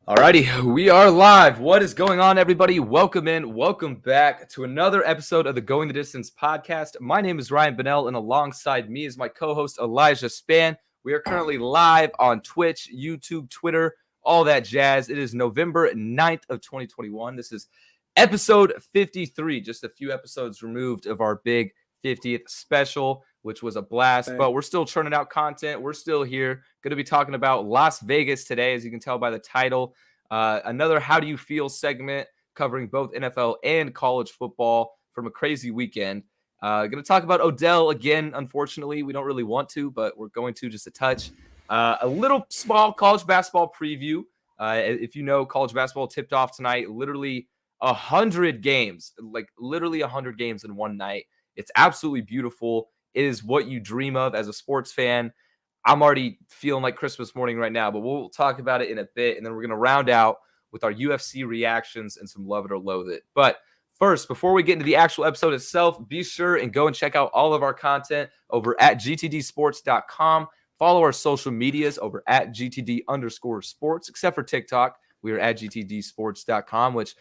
Alrighty, we are live. What is going on, everybody? Welcome in. Welcome back to another episode of the Going the Distance podcast. My name is Ryan Bonnell, and alongside me is my co-host Elijah Span. We are currently live on Twitch, YouTube, Twitter, all that jazz. It is November 9th of 2021. This is episode 53, just a few episodes removed of our big 50th special, which was a blast, but we're still churning out content. We're still here. Going to be talking about Las Vegas today, as you can tell by the title. Another How Do You Feel segment covering both NFL and college football from a crazy weekend. Going to talk about Odell again. Unfortunately, we don't really want to, but we're going to just a touch. A little small college basketball preview. If you know, college basketball tipped off tonight. Literally 100 games, like literally 100 games in one night. It's absolutely beautiful. It is what you dream of as a sports fan. I'm already feeling like Christmas morning right now, but we'll talk about it in a bit. And then we're going to round out with our UFC reactions and some love it or loathe it. But first, before we get into the actual episode itself, be sure and go and check out all of our content over at gtdsports.com. Follow our social medias over at GTD_sports, except for TikTok. We are at gtdsports.com, which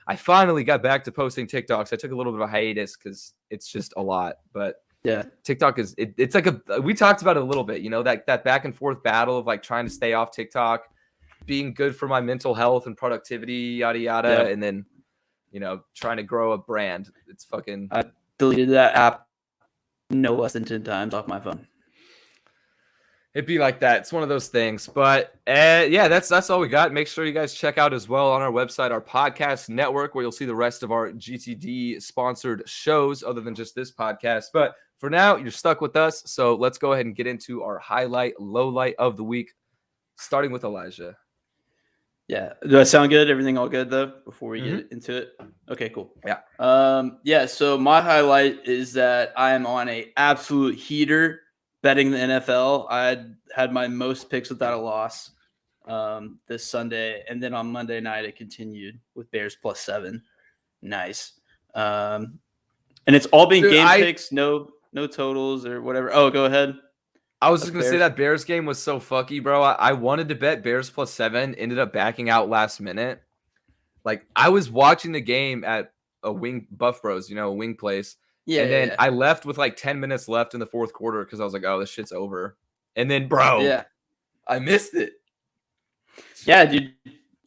I finally got back to posting TikToks. I took a little bit of a hiatus because it's just a lot, but yeah, TikTok is it's like we talked about it a little bit, you know, that back and forth battle of like trying to stay off TikTok, being good for my mental health and productivity, yada yada, and then, you know, trying to grow a brand. It's fucking. I deleted that app no less than 10 times off my phone. It'd be like that. It's one of those things. But yeah, that's all we got. Make sure you guys check out as well on our website, our podcast network, where you'll see the rest of our GTD sponsored shows other than just this podcast. But for now, you're stuck with us. So let's go ahead and get into our highlight, low light of the week, starting with Elijah. Yeah. Does that sound good? Everything all good though before we get into it? Okay, cool. Yeah. So my highlight is that I am on a absolute heater betting the NFL. I had my most picks without a loss this Sunday, and then on Monday night it continued with Bears +7. Nice. And it's all been picks, no totals or whatever. Oh, go ahead. I was just going to say that Bears game was so fucky, bro. I wanted to bet Bears +7, ended up backing out last minute. Like, I was watching the game at a Buff Bros, you know, a wing place. Yeah, and then I left with like 10 minutes left in the fourth quarter because I was like, oh, this shit's over. And then, bro, I missed it. Yeah, dude.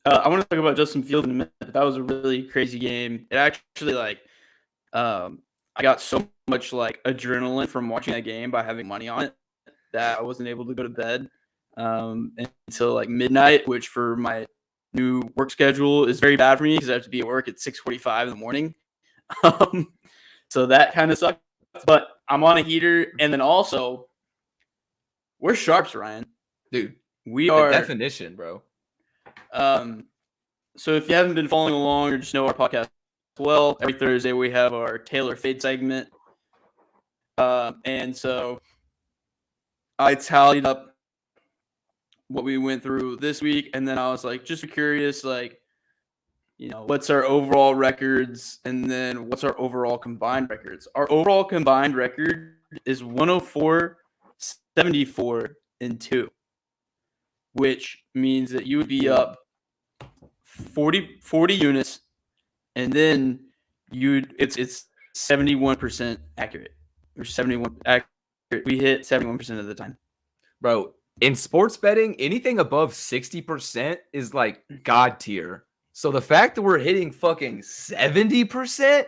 I want to talk about Justin Fields in a minute. That was a really crazy game. It actually, like, I got so much, like, adrenaline from watching that game by having money on it that I wasn't able to go to bed until, like, midnight, which for my new work schedule is very bad for me because I have to be at work at 6:45 in the morning. So that kind of sucks, but I'm on a heater. And then also, we're sharps, Ryan. Dude, we are. Definition, bro. So if you haven't been following along or just know our podcast well, every Thursday we have our Taylor Fade segment. And so I tallied up what we went through this week. And then I was like, just curious, like, you know, what's our overall records, and then what's our overall combined records? Our overall combined record is 104, 74, and 2, which means that you would be up 40 units, and then it's 71% accurate, or 71 accurate. We hit 71% of the time, bro. In sports betting, anything above 60% is like god tier. So the fact that we're hitting fucking 70%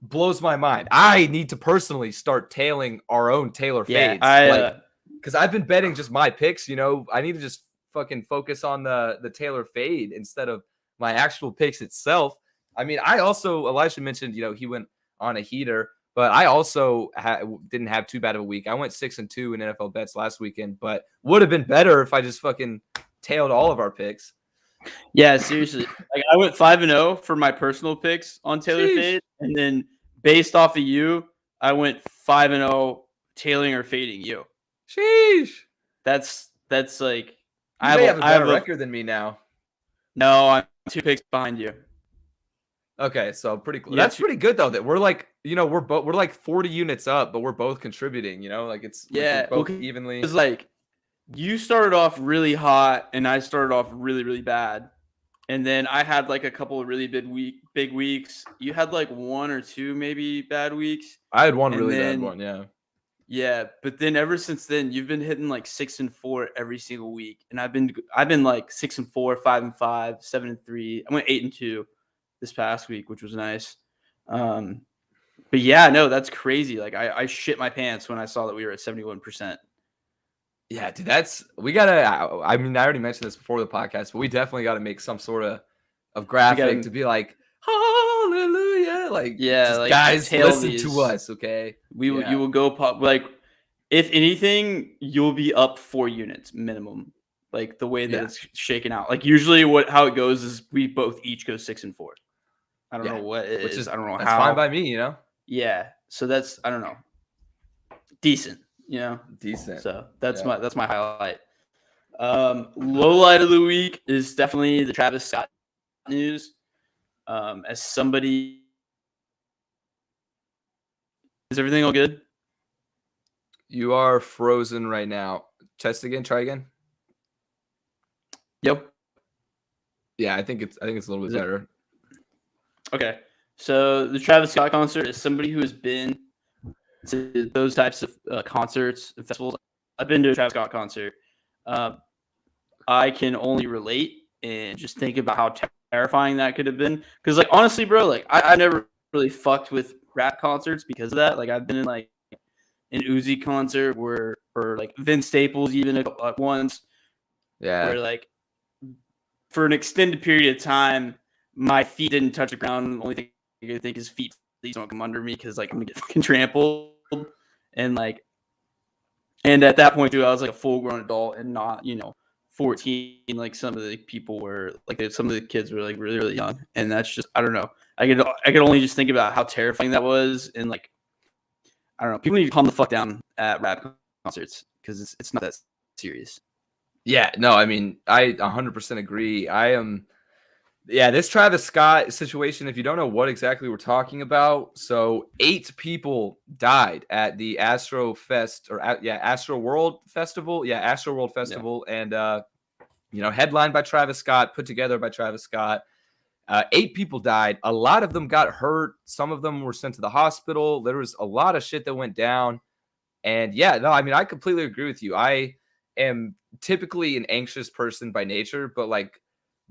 blows my mind. I need to personally start tailing our own Taylor fades. Because I've been betting just my picks, you know. I need to just fucking focus on the Taylor fade instead of my actual picks itself. I mean, Elijah mentioned, you know, he went on a heater, but I also didn't have too bad of a week. I went 6-2 in NFL bets last weekend, but would have been better if I just fucking tailed all of our picks. Yeah, seriously. Like, I went 5-0 for my personal picks on Taylor Fade, and then based off of you, I went 5-0 tailing or fading you. Sheesh. That's like I have a better record than me now. No, I'm 2 picks behind you. Okay, so pretty cool. Yeah, that's pretty good though. That we're like, you know, we're like 40 units up, but we're both contributing. You know, like it's we're both evenly. It's like you started off really hot and I started off really, really bad. And then I had like a couple of really big weeks. You had like one or two maybe bad weeks. I had one And really bad then one, yeah. yeah, but then ever since then, you've been hitting like 6-4 every single week, and I've been like 6-4, 5-5, 7-3. I went 8-2 this past week, which was nice. But yeah, no, that's crazy. Like I shit my pants when I saw that we were at 71%. Yeah, dude, we gotta. I mean, I already mentioned this before the podcast, but we definitely got to make some sort of graphic to be like, hallelujah, like, yeah, just like guys, listen to us, okay? You will go pop like. If anything, you'll be up 4 units minimum. Like the way that it's shaken out. Like usually how it goes is we both each go 6-4. I don't know what it is. I don't know that's how. fine by me, you know? Yeah. So that's, I don't know. Decent, you know? Decent. So that's my highlight. Low light of the week is definitely the Travis Scott news. As somebody, is everything all good? You are frozen right now. Test again. Try again. Yep. Yeah, I think it's a little bit better. Okay. So the Travis Scott concert is somebody who has been to those types of concerts and festivals. I've been to a Travis Scott concert. I can only relate and just think about how terrifying that could have been. Because, like, honestly, bro, like I never really fucked with rap concerts because of that. Like, I've been in like an Uzi concert or like Vince Staples even once. Yeah. Where like for an extended period of time, my feet didn't touch the ground. The only thing I could think is feet please don't come under me because like I'm gonna get fucking trampled. And at that point too, I was like a full grown adult and not 14 like some of the people were. Like some of the kids were like really, really young. And that's just, I don't know. I could only just think about how terrifying that was. And like, I don't know, people need to calm the fuck down at rap concerts because it's not that serious. Yeah, no, I mean, I 100% agree. This Travis Scott situation, if you don't know what exactly we're talking about, so 8 people died at the Astro World Festival. Yeah, Astro World Festival. Yeah. And, headlined by Travis Scott, put together by Travis Scott. 8 people died. A lot of them got hurt. Some of them were sent to the hospital. There was a lot of shit that went down. And yeah, no, I mean, I completely agree with you. I am typically an anxious person by nature, but like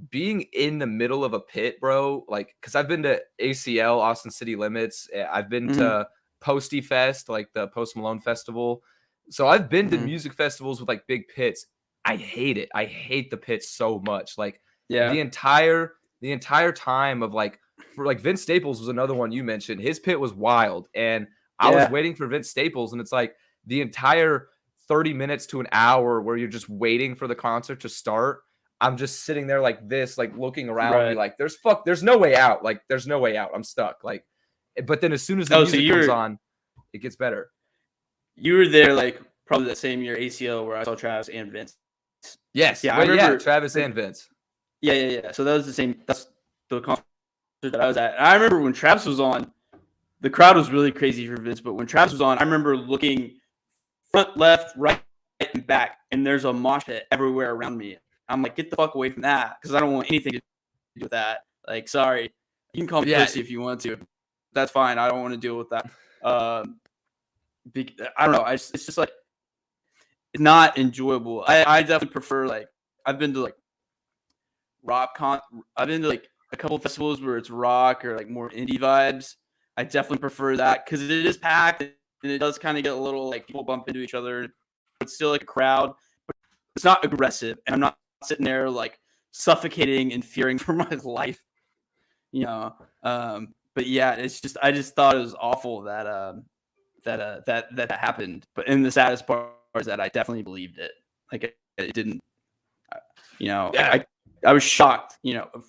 being in the middle of a pit, bro, like, because I've been to ACL, Austin City Limits. I've been to Posty Fest, like the Post Malone Festival. So I've been to music festivals with like big pits. I hate it. I hate the pits so much. Like the entire time of like, for like Vince Staples was another one you mentioned. His pit was wild. And I was waiting for Vince Staples, and it's like the entire 30 minutes to an hour where you're just waiting for the concert to start. I'm just sitting there like this, like looking around me like there's no way out. Like there's no way out. I'm stuck. Like, but then as soon as the music comes on, it gets better. You were there like probably that same year ACL where I saw Travis and Vince. Yes. Yeah. I remember Travis and Vince. Yeah. So that was the same. That's the concert that I was at. And I remember when Travis was on, the crowd was really crazy for Vince. But when Travis was on, I remember looking front, left, right, and back, and there's a mosh pit everywhere around me. I'm like, get the fuck away from that, because I don't want anything to do with that. Like, sorry, you can call me pussy if you want to. That's fine. I don't want to deal with that. I don't know. It's just like not enjoyable. I definitely prefer like I've been to like I've been to like a couple of festivals where it's rock or like more indie vibes. I definitely prefer that because it is packed and it does kind of get a little like people bump into each other. It's still like a crowd, but it's not aggressive, and I'm not sitting there like suffocating and fearing for my life, but yeah, it's just I just thought it was awful that that happened. But in the saddest part is that I definitely believed it. Like it didn't, I was shocked,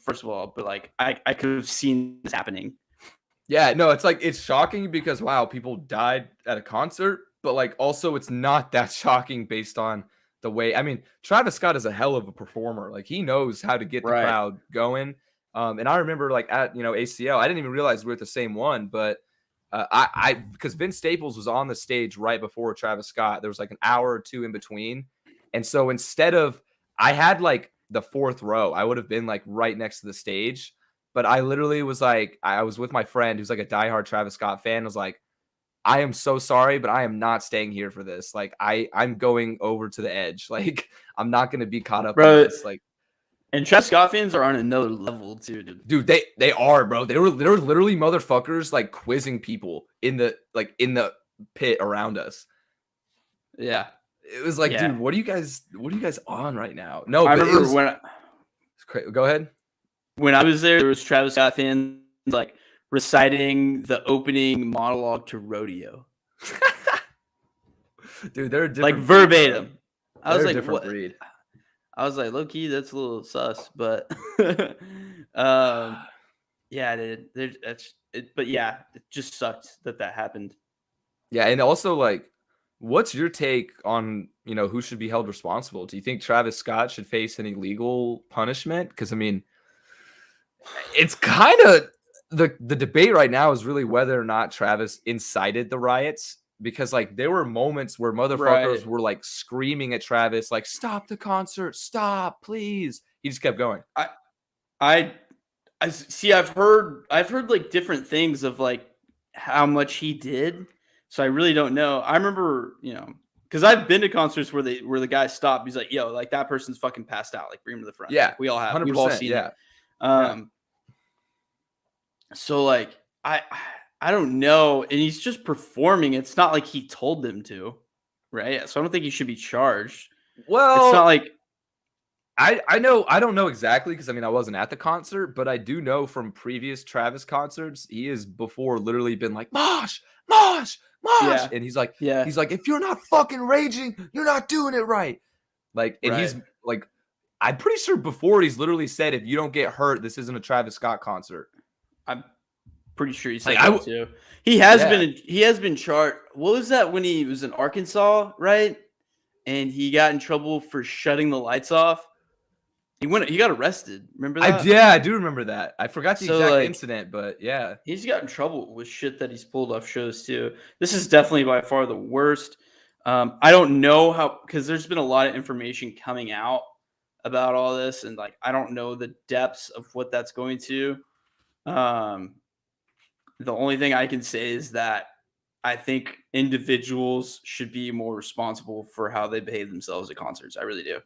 first of all, but like I could have seen this happening. Yeah, no, it's like it's shocking because wow, people died at a concert, but like also it's not that shocking based on the way. I mean, Travis Scott is a hell of a performer. Like he knows how to get the crowd going. And I remember like at ACL, I didn't even realize we were at the same one, but because Vince Staples was on the stage right before Travis Scott, there was like an hour or two in between, and so instead of I had like the fourth row. I would have been like right next to the stage. But I literally was like, I was with my friend who's like a diehard Travis Scott fan. I was like, I am so sorry, but I am not staying here for this. Like, I'm going over to the edge. Like, I'm not going to be caught up in this. Like, and Travis Scott fans are on another level too, dude. Dude, they are, bro. They were literally motherfuckers like quizzing people in the pit around us. Yeah. It was like, dude, what are you guys on right now? No, I remember go ahead. When I was there was Travis Scott fans like reciting the opening monologue to Rodeo. Dude, they're different like verbatim. Breed, I was like, different what? Breed. I was like, low key, that's a little sus, but yeah, dude. But yeah, it just sucked that happened. Yeah, and also like, what's your take on, who should be held responsible? Do you think Travis Scott should face any legal punishment? Because I mean, it's kind of the debate right now is really whether or not Travis incited the riots. Because like there were moments where motherfuckers were like screaming at Travis, like, stop the concert, stop, please. He just kept going. I see. I've heard like different things of like how much he did. So I really don't know. I remember, because I've been to concerts where the guy stopped. He's like, yo, like that person's fucking passed out. Like bring him to the front. Yeah, like, we all have. 100%, We've all seen it. So like I don't know, and he's just performing. It's not like he told them to, right? So I don't think he should be charged. Well, it's not like I don't know exactly because I mean I wasn't at the concert, but I do know from previous Travis concerts he has before literally been like mosh, and he's like if you're not fucking raging, you're not doing it right. Like, and he's like, I'm pretty sure before he's literally said if you don't get hurt, this isn't a Travis Scott concert. I'm pretty sure he said that too. He has been charged. What was that when he was in Arkansas, right? And he got in trouble for shutting the lights off. He got arrested. Remember that? I do remember that. I forgot the exact incident, but yeah. He's got in trouble with shit that he's pulled off shows too. This is definitely by far the worst. I don't know how, because there's been a lot of information coming out about all this, and like I don't know the depths of what that's going to. The only thing I can say is that I think individuals should be more responsible for how they behave themselves at concerts. I really do.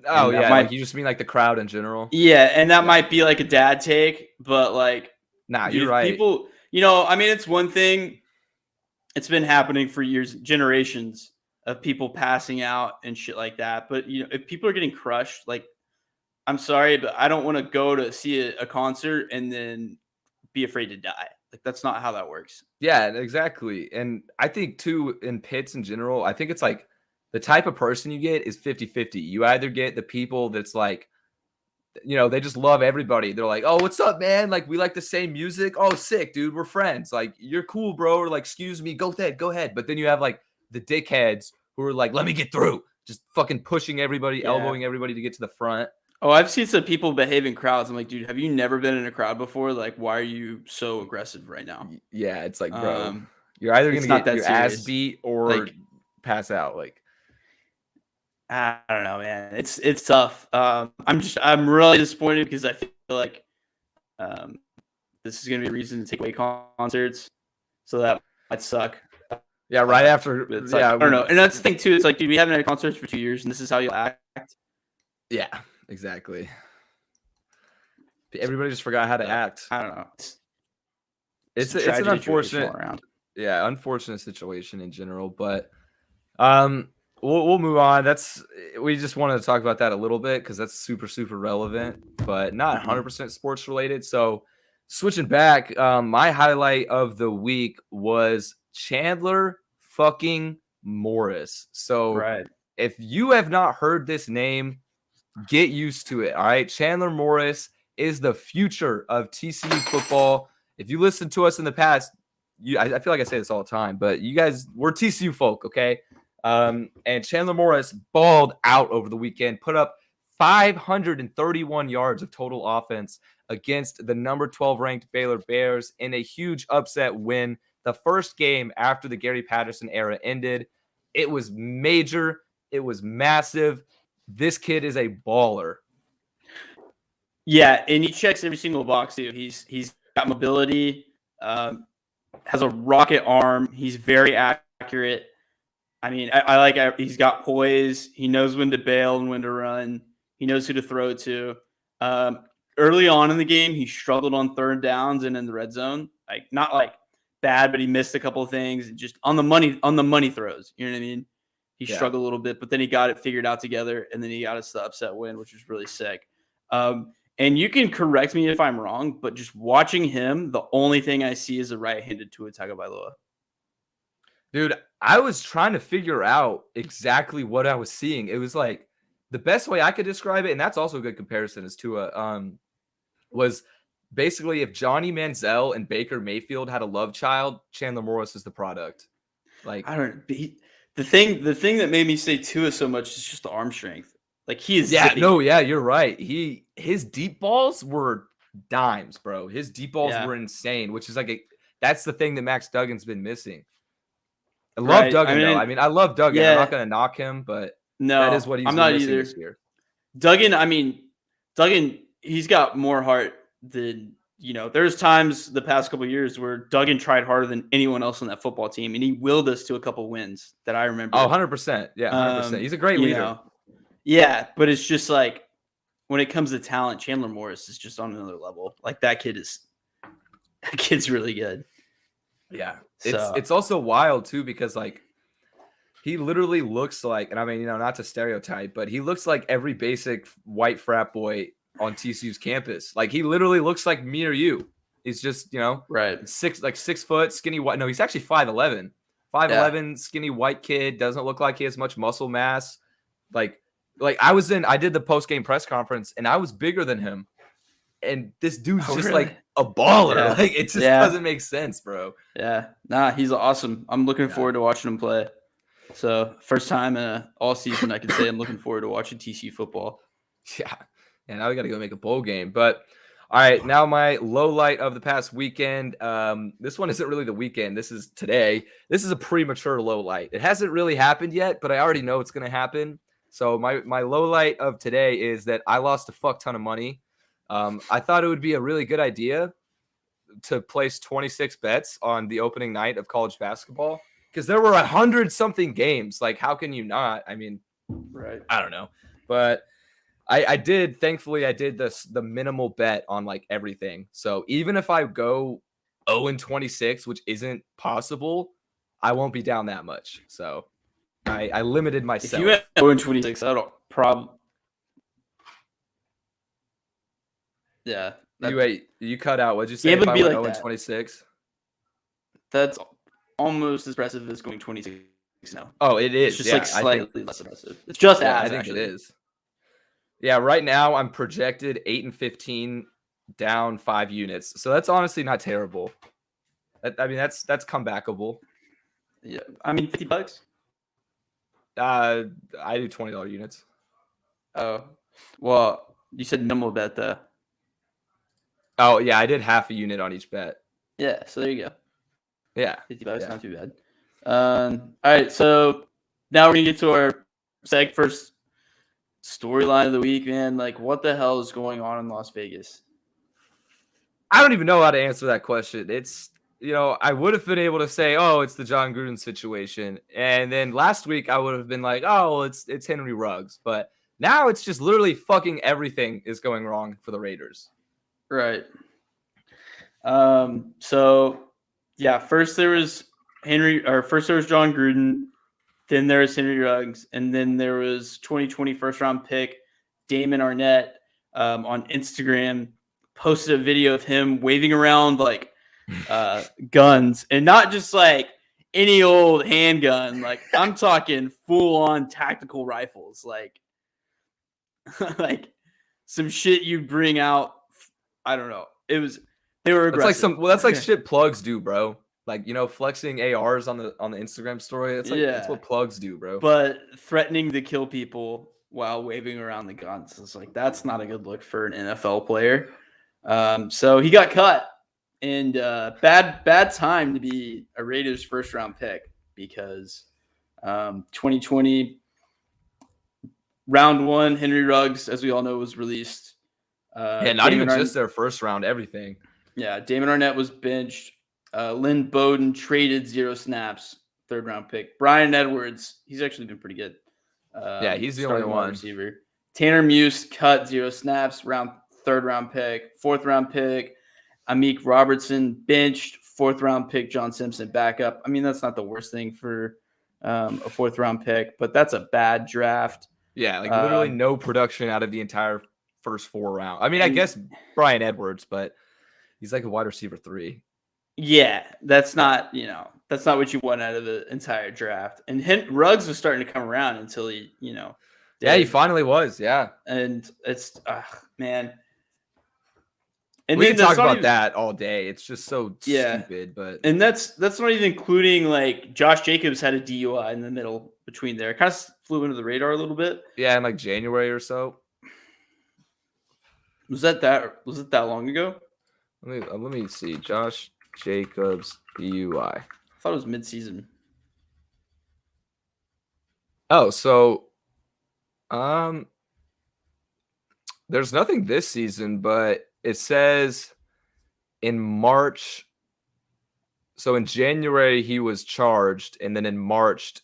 Oh, yeah. Like you just mean like the crowd in general? Yeah. And that might be like a dad take, but like, nah, you're right. People, I mean, it's one thing. It's been happening for years, generations of people passing out and shit like that. But, if people are getting crushed, like, I'm sorry, but I don't want to go to see a concert and then be afraid to die. Like, that's not how that works. Yeah, exactly. And I think too, in pits in general, I think it's like the type of person you get is 50-50. You either get the people that's like, they just love everybody. They're like, oh, what's up, man? Like, we like the same music. Oh, sick, dude. We're friends. Like, you're cool, bro. Or like, excuse me, go ahead. But then you have like the dickheads who are like, let me get through. Just fucking pushing everybody, elbowing everybody to get to the front. Oh, I've seen some people behave in crowds. I'm like, dude, have you never been in a crowd before? Like, why are you so aggressive right now? Yeah, it's like, bro, you're either going to get your ass beat or like, pass out. Like, I don't know, man. It's tough. I'm really disappointed because I feel like this is going to be a reason to take away concerts. So that might suck. Yeah, right after. Like, I don't know. And that's the thing, too. It's like, dude, we haven't had concerts for 2 years, and this is how you act. Yeah. Exactly. Everybody just forgot how to act. I don't know. It's an unfortunate, unfortunate situation in general. But we'll move on. We just wanted to talk about that a little bit because that's super relevant, but not 100% sports related. So switching back, my highlight of the week was Chandler fucking Morris. So if you have not heard this name, get used to it. All right. Chandler Morris is the future of TCU football. If you listen to us in the past, I feel like I say this all the time, but you guys, we're TCU folk. Okay. And Chandler Morris balled out over the weekend, put up 531 yards of total offense against the number 12 ranked Baylor Bears in a huge upset win. The first game after the Gary Patterson era ended. It was major. It was massive. This kid is a baller. Yeah, and he checks every single box too. He's got mobility, has a rocket arm. He's very accurate. I mean, I like he's got poise. He knows when to bail and when to run. He knows who to throw to. Early on in the game, he struggled on third downs and in the red zone. Like not like bad, but he missed a couple of things. Just on the money throws. You know what I mean? He struggled a little bit, but then he got it figured out together, and then he got us the upset win, which was really sick. And you can correct me if I'm wrong, but just watching him, the only thing I see is a right-handed Tua Tagovailoa. Dude, I was trying to figure out exactly what I was seeing. It was like the best way I could describe it, and that's also a good comparison as Tua, was basically if Johnny Manziel and Baker Mayfield had a love child, Chandler Morris is the product. Like I don't. The thing that made me say Tua so much is just the arm strength. Like he is. You're right. His deep balls were dimes, bro. His deep balls were insane, which is like that's the thing that Max Duggan's been missing. I love Duggan though. I mean, I love Duggan. I'm not gonna knock him, but that is what he's missing this year. Duggan, he's got more heart than there's times the past couple of years where Duggan tried harder than anyone else on that football team, and he willed us to a couple wins that I remember. Oh, 100%. Yeah, 100%. He's a great leader. Yeah, but it's just like when it comes to talent, Chandler Morris is just on another level. Like that kid's really good. Yeah. It's also wild too because like he literally looks like, and I mean, not to stereotype, but he looks like every basic white frat boy on TCU's campus. Like he literally looks like me or you. He's just, right. 6 foot, skinny white. No, he's actually 5'11". 5'11", skinny white kid, doesn't look like he has much muscle mass. Like I did the post-game press conference and I was bigger than him. And this dude's just like a baller. Yeah. Like it just doesn't make sense, bro. Yeah. Nah, he's awesome. I'm looking forward to watching him play. So first time all season I can say I'm looking forward to watching TCU football. Yeah. And now we got to go make a bowl game. But all right, now my low light of the past weekend. This one isn't really the weekend. This is today. This is a premature low light. It hasn't really happened yet, but I already know it's going to happen. So my low light of today is that I lost a fuck ton of money. I thought it would be a really good idea to place 26 bets on the opening night of college basketball because there were 100-something games. Like, how can you not? I mean, right? I don't know, but thankfully I did the minimal bet on like everything. So even if I go 0-26, which isn't possible, I won't be down that much. So I limited myself. If you had 0-26, I don't problem. Yeah. You cut out. What'd you say? If I went 0-26? That's almost as impressive as going 26 now. Oh, it is. It's just slightly less impressive. It's just I think it is. Yeah, right now I'm projected 8-15, down 5 units. So that's honestly not terrible. I mean, that's comebackable. Yeah, I mean $50. I do $20 units. Oh, well, you said minimal bet though. Oh yeah, I did half a unit on each bet. Yeah, so there you go. Yeah, $50, not too bad. All right, so now we're gonna get to our first storyline of the week, man. Like, what the hell is going on in Las Vegas? I don't even know how to answer that question. It's, I would have been able to say, oh, it's the John Gruden situation. And then last week I would have been like, oh, well, it's Henry Ruggs. But now it's just literally fucking everything is going wrong for the Raiders. Right. So yeah, first there was John Gruden. Then there was Henry Ruggs, and then there was 2020 first-round pick Damon Arnett on Instagram posted a video of him waving around like guns, and not just like any old handgun. Like I'm talking full-on tactical rifles, like like some shit you bring out. I don't know. They were aggressive. That's like shit plugs do, bro. Like, flexing ARs on the Instagram story. That's what plugs do, bro. But threatening to kill people while waving around the guns is like, that's not a good look for an NFL player. So he got cut, and bad time to be a Raiders first round pick because 2020 round 1, Henry Ruggs, as we all know, was released. Yeah, not Damon even just their first round, everything. Yeah, Damon Arnett was benched. Lynn Bowden traded 0 snaps, 3rd round pick. Brian Edwards, he's actually been pretty good. Yeah, he's the only starting one. wide receiver. Tanner Muse cut 0 snaps, 3rd round pick. 4th round pick. Amik Robertson benched, 4th round pick. John Simpson backup. I mean, that's not the worst thing for a 4th round pick, but that's a bad draft. Yeah, like literally no production out of the entire first 4 rounds. I mean, I guess Brian Edwards, but he's like a wide receiver 3. Yeah, that's not what you want out of the entire draft. And Ruggs was starting to come around until he, Yeah, he finally was. Yeah. And it's, man. And we can talk about that all day. It's just so stupid. But and that's not even including like Josh Jacobs had a DUI in the middle between there. It kind of flew under the radar a little bit. Yeah, in like January or so. Was it that long ago? Let me see. Josh Jacobs DUI. I thought it was mid-season. Oh, so there's nothing this season, but it says in March. So in January he was charged, and then in March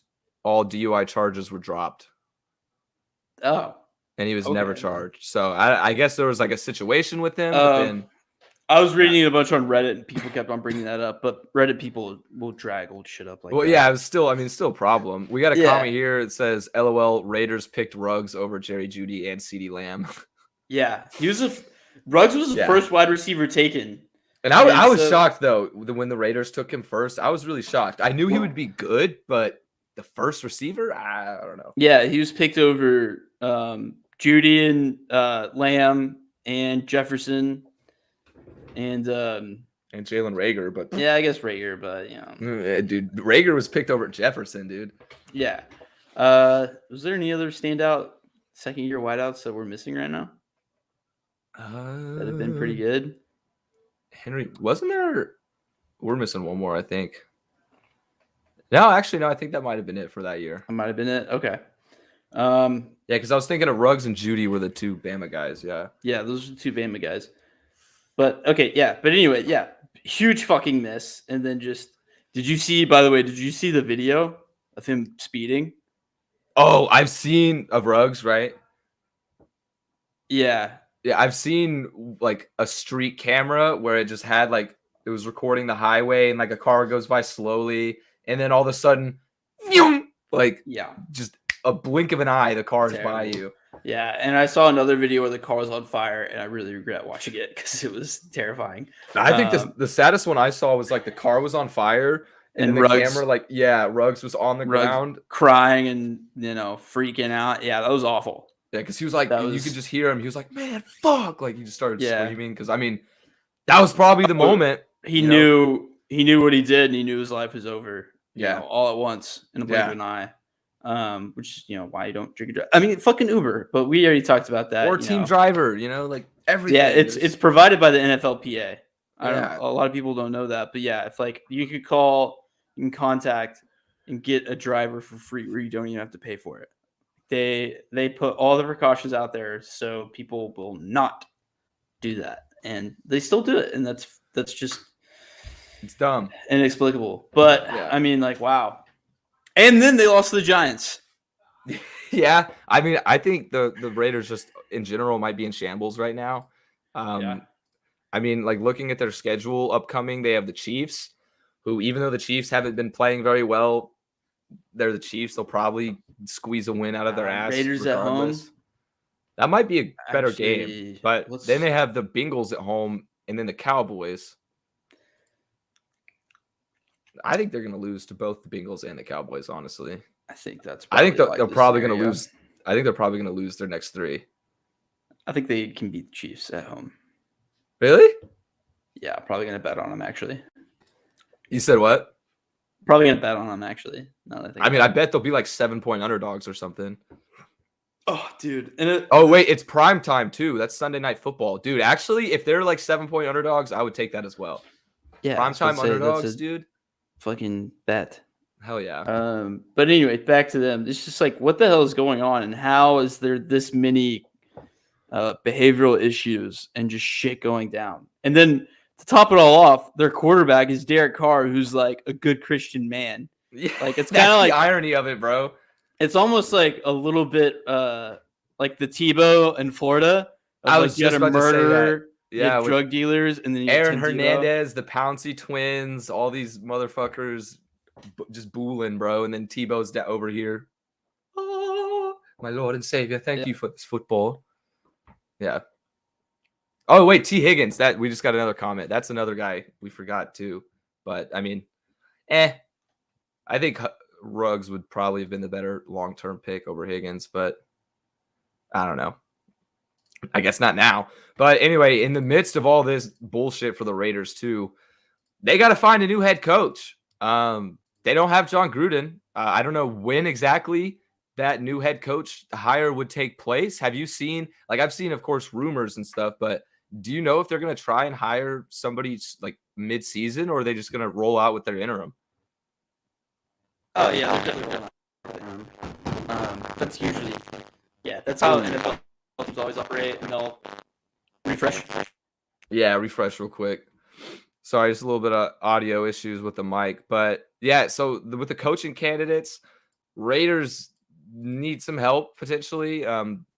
all DUI charges were dropped. Oh. And he was never charged. So I guess there was like a situation with him. But then I was reading a bunch on Reddit, and people kept on bringing that up. But Reddit people will drag old shit up like that. Well, yeah, it was still a problem. We got a comment here. It says, "LOL, Raiders picked Ruggs over Jerry Jeudy and CeeDee Lamb." Yeah, Ruggs was the first wide receiver taken. And I was shocked though when the Raiders took him first. I was really shocked. I knew he would be good, but the first receiver, I don't know. Yeah, he was picked over Jeudy and Lamb and Jefferson. And Jalen Reagor, but yeah, I guess Reagor, but dude, Reagor was picked over Jefferson, dude. Yeah. Was there any other standout second-year wideouts that we're missing right now? That have been pretty good. Henry, wasn't there? We're missing one more, I think. No, actually, no. I think that might have been it for that year. That might have been it. Okay. Yeah, because I was thinking of Ruggs and Jeudy were the 2 Bama guys. Yeah. Yeah, those are the 2 Bama guys. But okay, yeah. But anyway, yeah, huge fucking miss. And then did you see the video of him speeding? Oh, I've seen of Ruggs, right? Yeah. Yeah, I've seen like a street camera where it just had like it was recording the highway and like a car goes by slowly, and then all of a sudden, just a blink of an eye, the car's by you. Yeah, and I saw another video where the car was on fire, and I really regret watching it because it was terrifying. I think the saddest one I saw was like the car was on fire, and the Ruggs, camera, Ruggs was on the ground, crying and freaking out. Yeah, that was awful. Yeah, because he was like, you could just hear him. He was like, "Man, fuck!" Like he just started screaming. Because I mean, that was probably the moment. He knew what he did, and he knew his life was over. Yeah, all at once in a blink of an eye. Which is why you don't drink and drive. I mean, fucking Uber, but we already talked about that. Or team driver, like everything. Yeah, it's provided by the NFLPA. A lot of people don't know that, but yeah, if like you can contact and get a driver for free where you don't even have to pay for it. They put all the precautions out there so people will not do that, and they still do it, and that's just it's dumb, inexplicable. But I mean, like, wow. And then they lost to the Giants. Yeah, I mean, I think the Raiders just in general might be in shambles right now. I mean, like looking at their schedule upcoming, they have the Chiefs, who even though the Chiefs haven't been playing very well, they're the Chiefs. They'll probably squeeze a win out of their ass. Raiders regardless. At home. That might be a better game. But then they have the Bengals at home and then the Cowboys. I think they're going to lose to both the Bengals and the Cowboys, honestly. I think they're probably going to lose. I think they're probably going to lose their next 3. I think they can beat the Chiefs at home. Really? Yeah, probably going to bet on them, actually. You said what? Probably going to bet on them, actually. I bet they'll be like 7-point underdogs or something. Oh, dude. Wait, it's prime time, too. That's Sunday Night Football. Dude, actually, if they're like 7-point underdogs, I would take that as well. Yeah. Prime time underdogs, dude. Fucking bet. Hell yeah. But anyway, back to them. It's just like, what the hell is going on, and how is there this many behavioral issues, and just shit going down. And then to top it all off, their quarterback is Derek Carr, who's like a good Christian man. Yeah, Like it's that's kind of the like irony of it, bro. it's almost like a little bit like the Tebow in Florida. I was you had just a about to say that. murderer, you Yeah, had with drug dealers, and then you Aaron had Tim Tebow. Hernandez, the Pouncey twins, all these motherfuckers just booling, bro. And then Tebow's over here. Oh, my Lord and Savior, thank you for this football. Yeah. Oh, wait, T. Higgins. That we just got another comment. That's another guy we forgot too. But I mean, I think Ruggs would probably have been the better long-term pick over Higgins, but I don't know. I guess not now. But anyway, in the midst of all this bullshit for the Raiders too, they got to find a new head coach. They don't have John Gruden. I don't know when exactly that new head coach hire would take place. Have you seen, like I've seen, of course, rumors and stuff, but do you know if they're going to try and hire somebody like mid-season, or are they just going to roll out with their interim? Oh, yeah. They're definitely that's usually, that's how NFL teams always operate, and they'll refresh. Yeah, refresh real quick. Sorry, just a little bit of audio issues with the mic. But yeah, so with the coaching candidates, Raiders need some help potentially.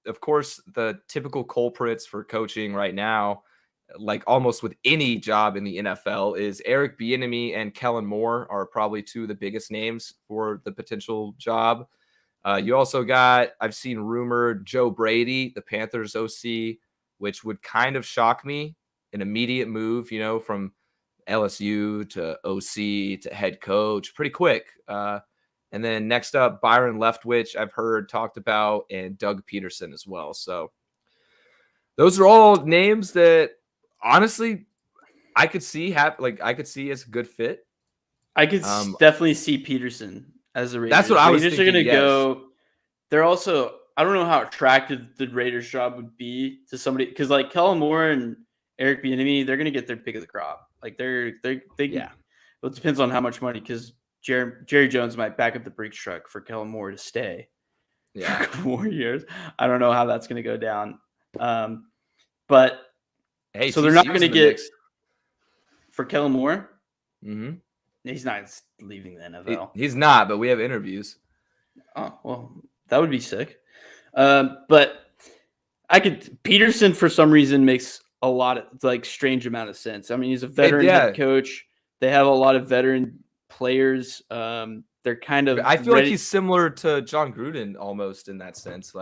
Of course, the typical culprits for coaching right now, like almost with any job in the NFL, is Eric Bieniemy and Kellen Moore are probably two of the biggest names for the potential job. You also got, I've seen rumored Joe Brady, the Panthers OC, which would kind of shock me. An immediate move, from LSU to OC to head coach pretty quick. And then next up, Byron Leftwich, I've heard talked about, and Doug Peterson as well. So those are all names that honestly I could see I could see as a good fit. I could definitely see Peterson as a Raiders. That's what I was Raiders thinking. Are going to go. They're also, I don't know how attractive the Raiders job would be to somebody, because like Kellen Moore and Eric Bieniemy, they're going to get their pick of the crop. Like they yeah. Well, it depends on how much money, because Jerry Jones might back up the Brinks truck for Kellen Moore to stay for a couple more years. I don't know how that's going to go down. But hey, so they're not going to get for Kellen Moore. Mm-hmm. He's not leaving the NFL. He's not, but we have interviews. Oh, well, that would be sick. But Peterson for some reason makes a lot of strange amount of sense. I mean, he's a veteran head coach. They have a lot of veteran players. They're kind of, I feel like he's similar to John Gruden almost in that sense.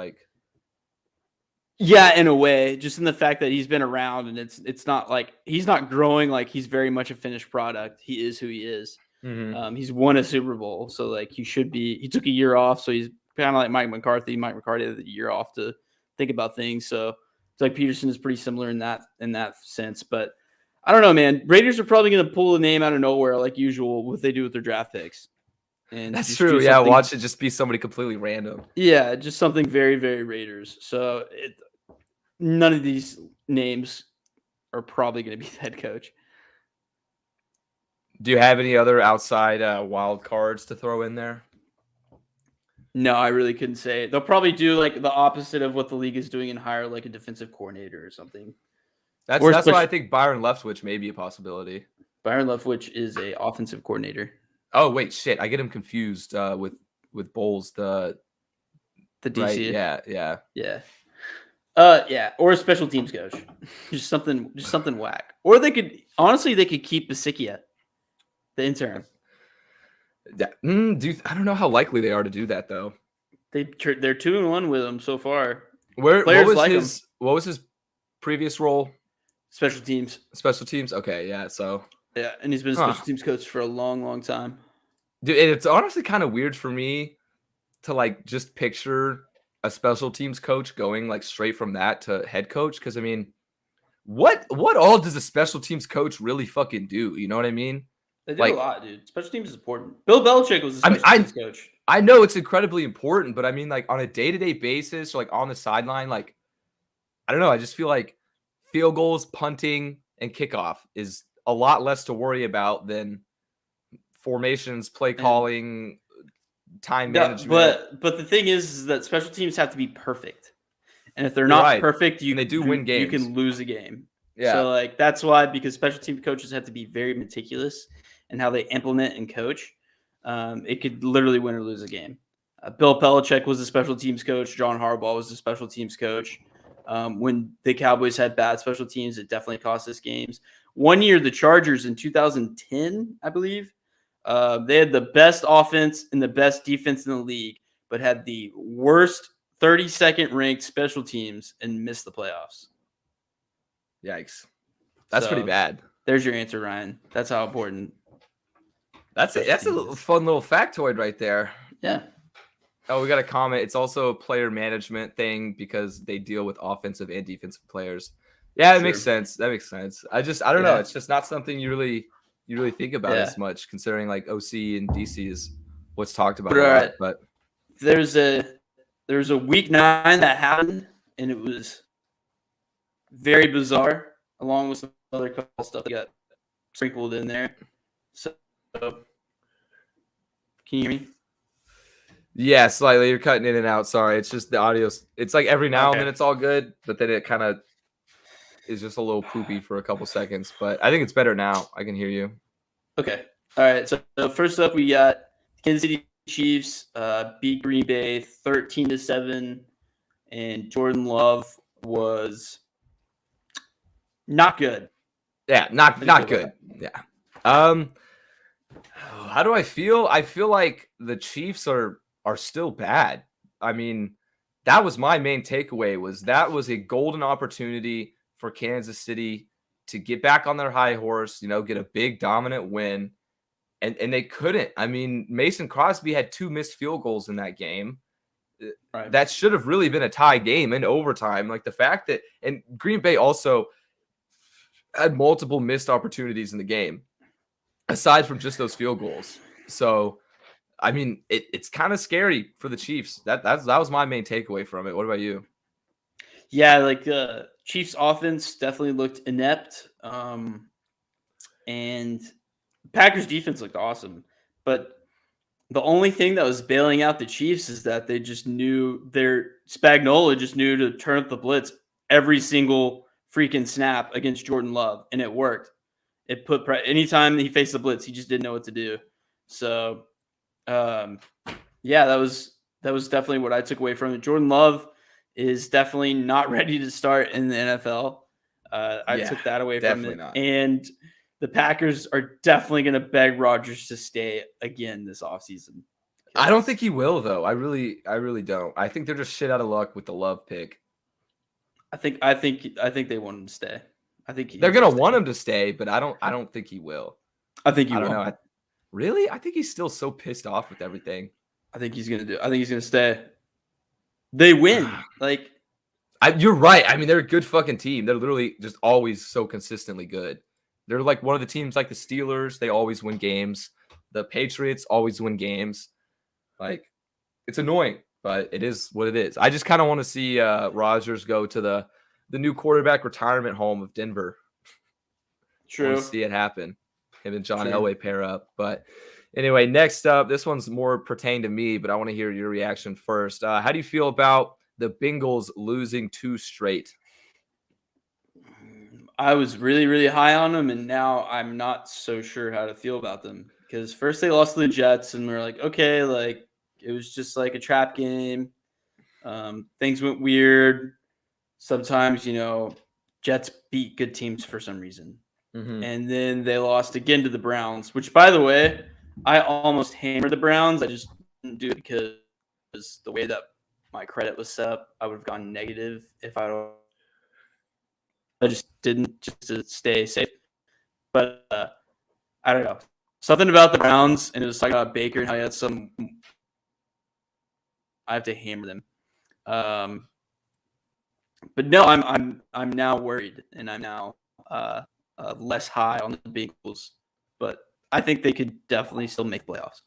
Yeah, in a way, just in the fact that he's been around, and it's not like he's not growing like he's very much a finished product. He is who he is. Mm-hmm. He's won a Super Bowl, so he should be. He took a year off, so he's kind of like Mike McCarthy. Mike McCarthy had a year off to think about things. So it's like Peterson is pretty similar in that sense. But I don't know, man. Raiders are probably going to pull a name out of nowhere like usual, what they do with their draft picks. And that's true. Yeah, watch it just be somebody completely random. Yeah, just something very, very Raiders. So none of these names are probably going to be the head coach. Do you have any other outside wild cards to throw in there? No, I really couldn't say. They'll probably do the opposite of what the league is doing and hire a defensive coordinator or something. That's why I think Byron Leftwich may be a possibility. Byron Leftwich is a offensive coordinator. Oh wait, shit! I get him confused with Bowles, the DC. Right? Yeah. Yeah, or a special teams coach. just something whack. Or they could keep Basikia, the intern. Yeah. I don't know how likely they are to do that though. They're 2-1 with him so far. What was his previous role? Special teams. Okay, yeah. So yeah, and he's been a special teams coach for a long, long time. Dude, it's honestly kind of weird for me to just picture a special teams coach going straight from that to head coach, because I mean, what all does a special teams coach really fucking do? You know what I mean? They do a lot, dude. Special teams is important. Bill Belichick was a special teams coach. I know it's incredibly important, but I mean, on a day-to-day basis, or on the sideline, I don't know. I just feel like field goals, punting, and kickoff is a lot less to worry about than formations, play calling, time management. But the thing is that special teams have to be perfect. And if they're You're not right. perfect, And they do win you games. can lose a game. Yeah. So like that's why, because special team coaches have to be very meticulous in how they implement and coach. It could literally win or lose a game. Bill Belichick was a special teams coach. John Harbaugh was a special teams coach. When the Cowboys had bad special teams, it definitely cost us games. One year, the Chargers in 2010, I believe, they had the best offense and the best defense in the league, but had the worst 32nd ranked special teams and missed the playoffs. Yikes. That's pretty bad. There's your answer, Ryan. That's how important. That's a fun little factoid right there. Yeah. Oh, we got a comment. It's also a player management thing because they deal with offensive and defensive players. Yeah, it makes sense. That makes sense. I don't know. It's just not something you really think about as much, considering like OC and DC is what's talked about a lot. But there's a week 9 that happened, and it was very bizarre, along with some other couple stuff that got sprinkled in there. So, can you hear me? Yeah, slightly. You're cutting in and out. Sorry. It's just the audio. It's like every now and then it's all good, but then it kind of is just a little poopy for a couple seconds. But I think it's better now. I can hear you. Okay. All right. So first up, we got Kansas City Chiefs beat Green Bay 13-7, and Jordan Love was not good. Yeah, not good. Yeah. How do I feel? I feel like the Chiefs are still bad. I mean, that was my main takeaway, was that was a golden opportunity for Kansas City to get back on their high horse, get a big dominant win. And they couldn't. I mean, Mason Crosby had 2 missed field goals in that game. Right. That should have really been a tie game in overtime. Like the fact that, and Green Bay also had multiple missed opportunities in the game, aside from just those field goals. So, I mean, it's kind of scary for the Chiefs. That was my main takeaway from it. What about you? Yeah, like the Chiefs offense definitely looked inept. And Packers defense looked awesome. But the only thing that was bailing out the Chiefs is that they just knew Spagnuolo just knew to turn up the blitz every single freaking snap against Jordan Love, and it worked. It put anytime he faced the blitz, he just didn't know what to do. So, that was definitely what I took away from it. Jordan Love is definitely not ready to start in the NFL. I took that away from it. Not. And the Packers are definitely going to beg Rodgers to stay again this offseason. I don't think he will, though. I really don't. I think they're just shit out of luck with the Love pick. I think they want him to stay. I think they're gonna want him to stay, but I don't think he will. I think he will. I don't know. Really? I think he's still so pissed off with everything. I think he's gonna stay. They win. You're right. I mean, they're a good fucking team. They're literally just always so consistently good. They're like one of the teams like the Steelers. They always win games. The Patriots always win games. Like, it's annoying, but it is what it is. I just kind of want to see Rodgers go to the new quarterback retirement home of Denver. True. I want to see it happen. Him and John Elway pair up. But anyway, next up, this one's more pertain to me, but I want to hear your reaction first. How do you feel about the Bengals losing 2 straight? I was really, really high on them, and now I'm not so sure how to feel about them. Because first they lost to the Jets, and we're like, okay, like it was just like a trap game. Things went weird. Sometimes, Jets beat good teams for some reason. Mm-hmm. And then they lost again to the Browns, which, by the way, I almost hammered the Browns. I just didn't do it because the way that my credit was set up, I would have gone negative if I just didn't, just to stay safe. But I don't know. Something about the Browns, and it was talking about Baker and how he had some. I have to hammer them. But no, I'm now worried, and I'm now less high on the Bengals. But I think they could definitely still make playoffs.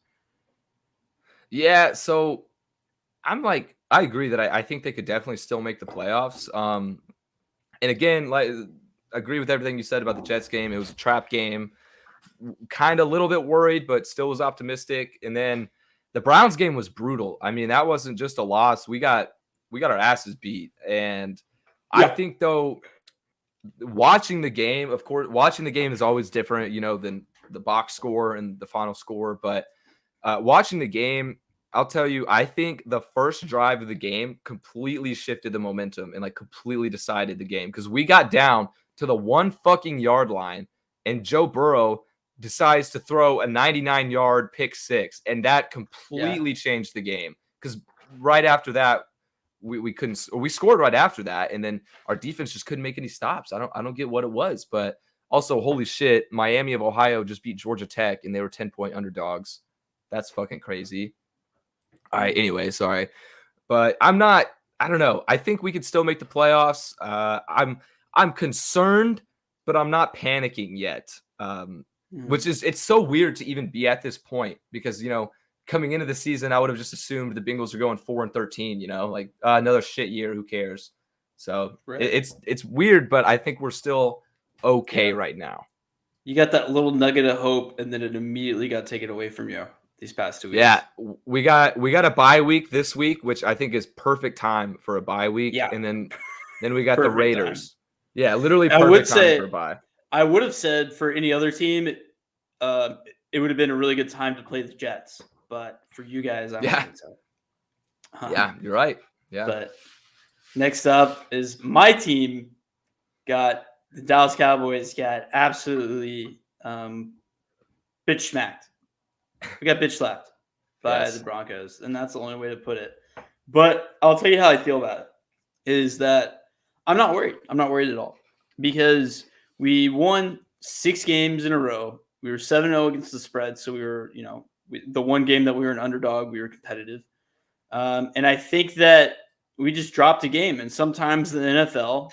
Yeah, so I agree that I think they could definitely still make the playoffs. And again, like, agree with everything you said about the Jets game. It was a trap game. Kind of a little bit worried, but still was optimistic. And then the Browns game was brutal. I mean, that wasn't just a loss. We got our asses beat. And I think though, watching the game, of course, watching the game is always different, than the box score and the final score. But watching the game, I'll tell you, I think the first drive of the game completely shifted the momentum and like completely decided the game, because we got down to the 1 fucking yard line and Joe Burrow decides to throw a 99-yard pick six, and that completely changed the game, because right after that we couldn't, or we scored right after that, and then our defense just couldn't make any stops. I don't get what it was, but also, holy shit, Miami of Ohio just beat Georgia Tech and they were 10-point underdogs. That's fucking crazy. All right, anyway, sorry. But I don't know. I think we could still make the playoffs. I'm concerned, but I'm not panicking yet. Which is, it's so weird to even be at this point, because, coming into the season, I would have just assumed the Bengals are going 4-13, like another shit year. Who cares? So it's weird, but I think we're still okay right now. You got that little nugget of hope, and then it immediately got taken away from you these past 2 weeks. Yeah, we got a bye week this week, which I think is perfect time for a bye week. Yeah. And then we got the Raiders. Time. Yeah, literally perfect time for a bye. I would have said for any other team, it would have been a really good time to play the Jets. But for you guys, I don't think so. Yeah, you're right. Yeah. But next up is my team. The Dallas Cowboys got absolutely bitch smacked. We got bitch slapped by the Broncos, and that's the only way to put it. But I'll tell you how I feel about it, is that I'm not worried. I'm not worried at all, because we won 6 games in a row. We were 7-0 against the spread, so we were, the one game that we were an underdog, we were competitive. And I think that we just dropped a game. And sometimes in the NFL,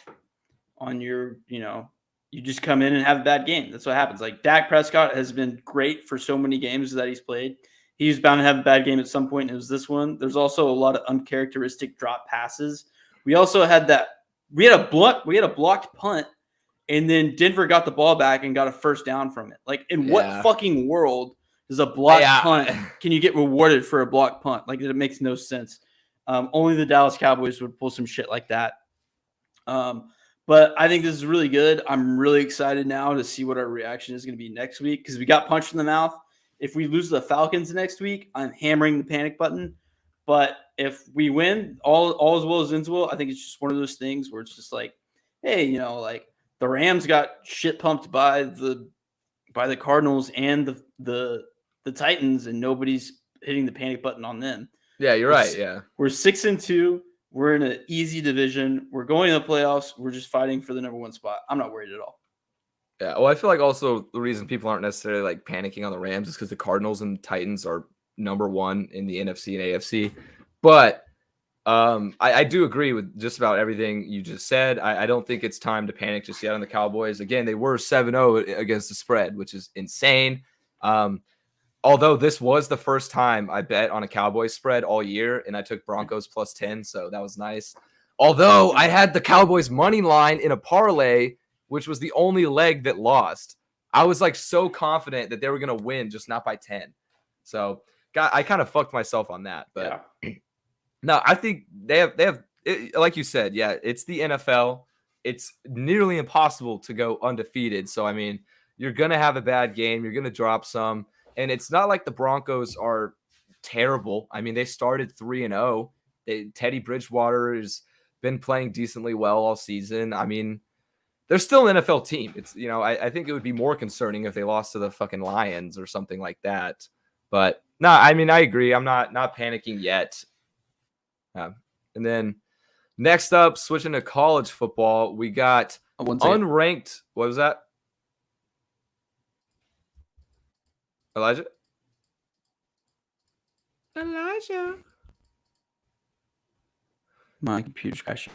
on your, you just come in and have a bad game. That's what happens. Like Dak Prescott has been great for so many games that he's played. He's bound to have a bad game at some point, and it was this one. There's also a lot of uncharacteristic drop passes. We also had we had a blocked punt, and then Denver got the ball back and got a first down from it. Like, in what fucking world does a blocked punt, can you get rewarded for a blocked punt? Like, it makes no sense. Only the Dallas Cowboys would pull some shit like that. But I think this is really good. I'm really excited now to see what our reaction is going to be next week, because we got punched in the mouth. If we lose the Falcons next week, I'm hammering the panic button. But if we win, all as well as ends well, I think it's just one of those things where it's just like, hey, like the Rams got shit pumped by the Cardinals and the Titans, and nobody's hitting the panic button on them. Yeah, you're right. Yeah, we're 6-2. We're in an easy division. We're going to the playoffs. We're just fighting for the number 1 spot. I'm not worried at all. Yeah, well, I feel like also the reason people aren't necessarily like panicking on the Rams is because the Cardinals and Titans are number 1 in the NFC and AFC. But I do agree with just about everything you just said. I don't think it's time to panic just yet on the Cowboys. Again, they were 7-0 against the spread, which is insane. Although this was the first time I bet on a Cowboys spread all year, and I took Broncos plus 10, so that was nice. Although I had the Cowboys money line in a parlay, which was the only leg that lost. I was like so confident that they were going to win, just not by 10. So I kind of fucked myself on that. But no, I think they have like you said, it's the NFL. It's nearly impossible to go undefeated. So, I mean, you're going to have a bad game. You're going to drop some. And it's not like the Broncos are terrible. I mean, they started 3-0. Teddy Bridgewater has been playing decently well all season. I mean, they're still an NFL team. It's, I think it would be more concerning if they lost to the fucking Lions or something like that. But no, I mean, I agree. I'm not panicking yet. And then next up, switching to college football, we got unranked. What was that? Elijah? My computer's crashing.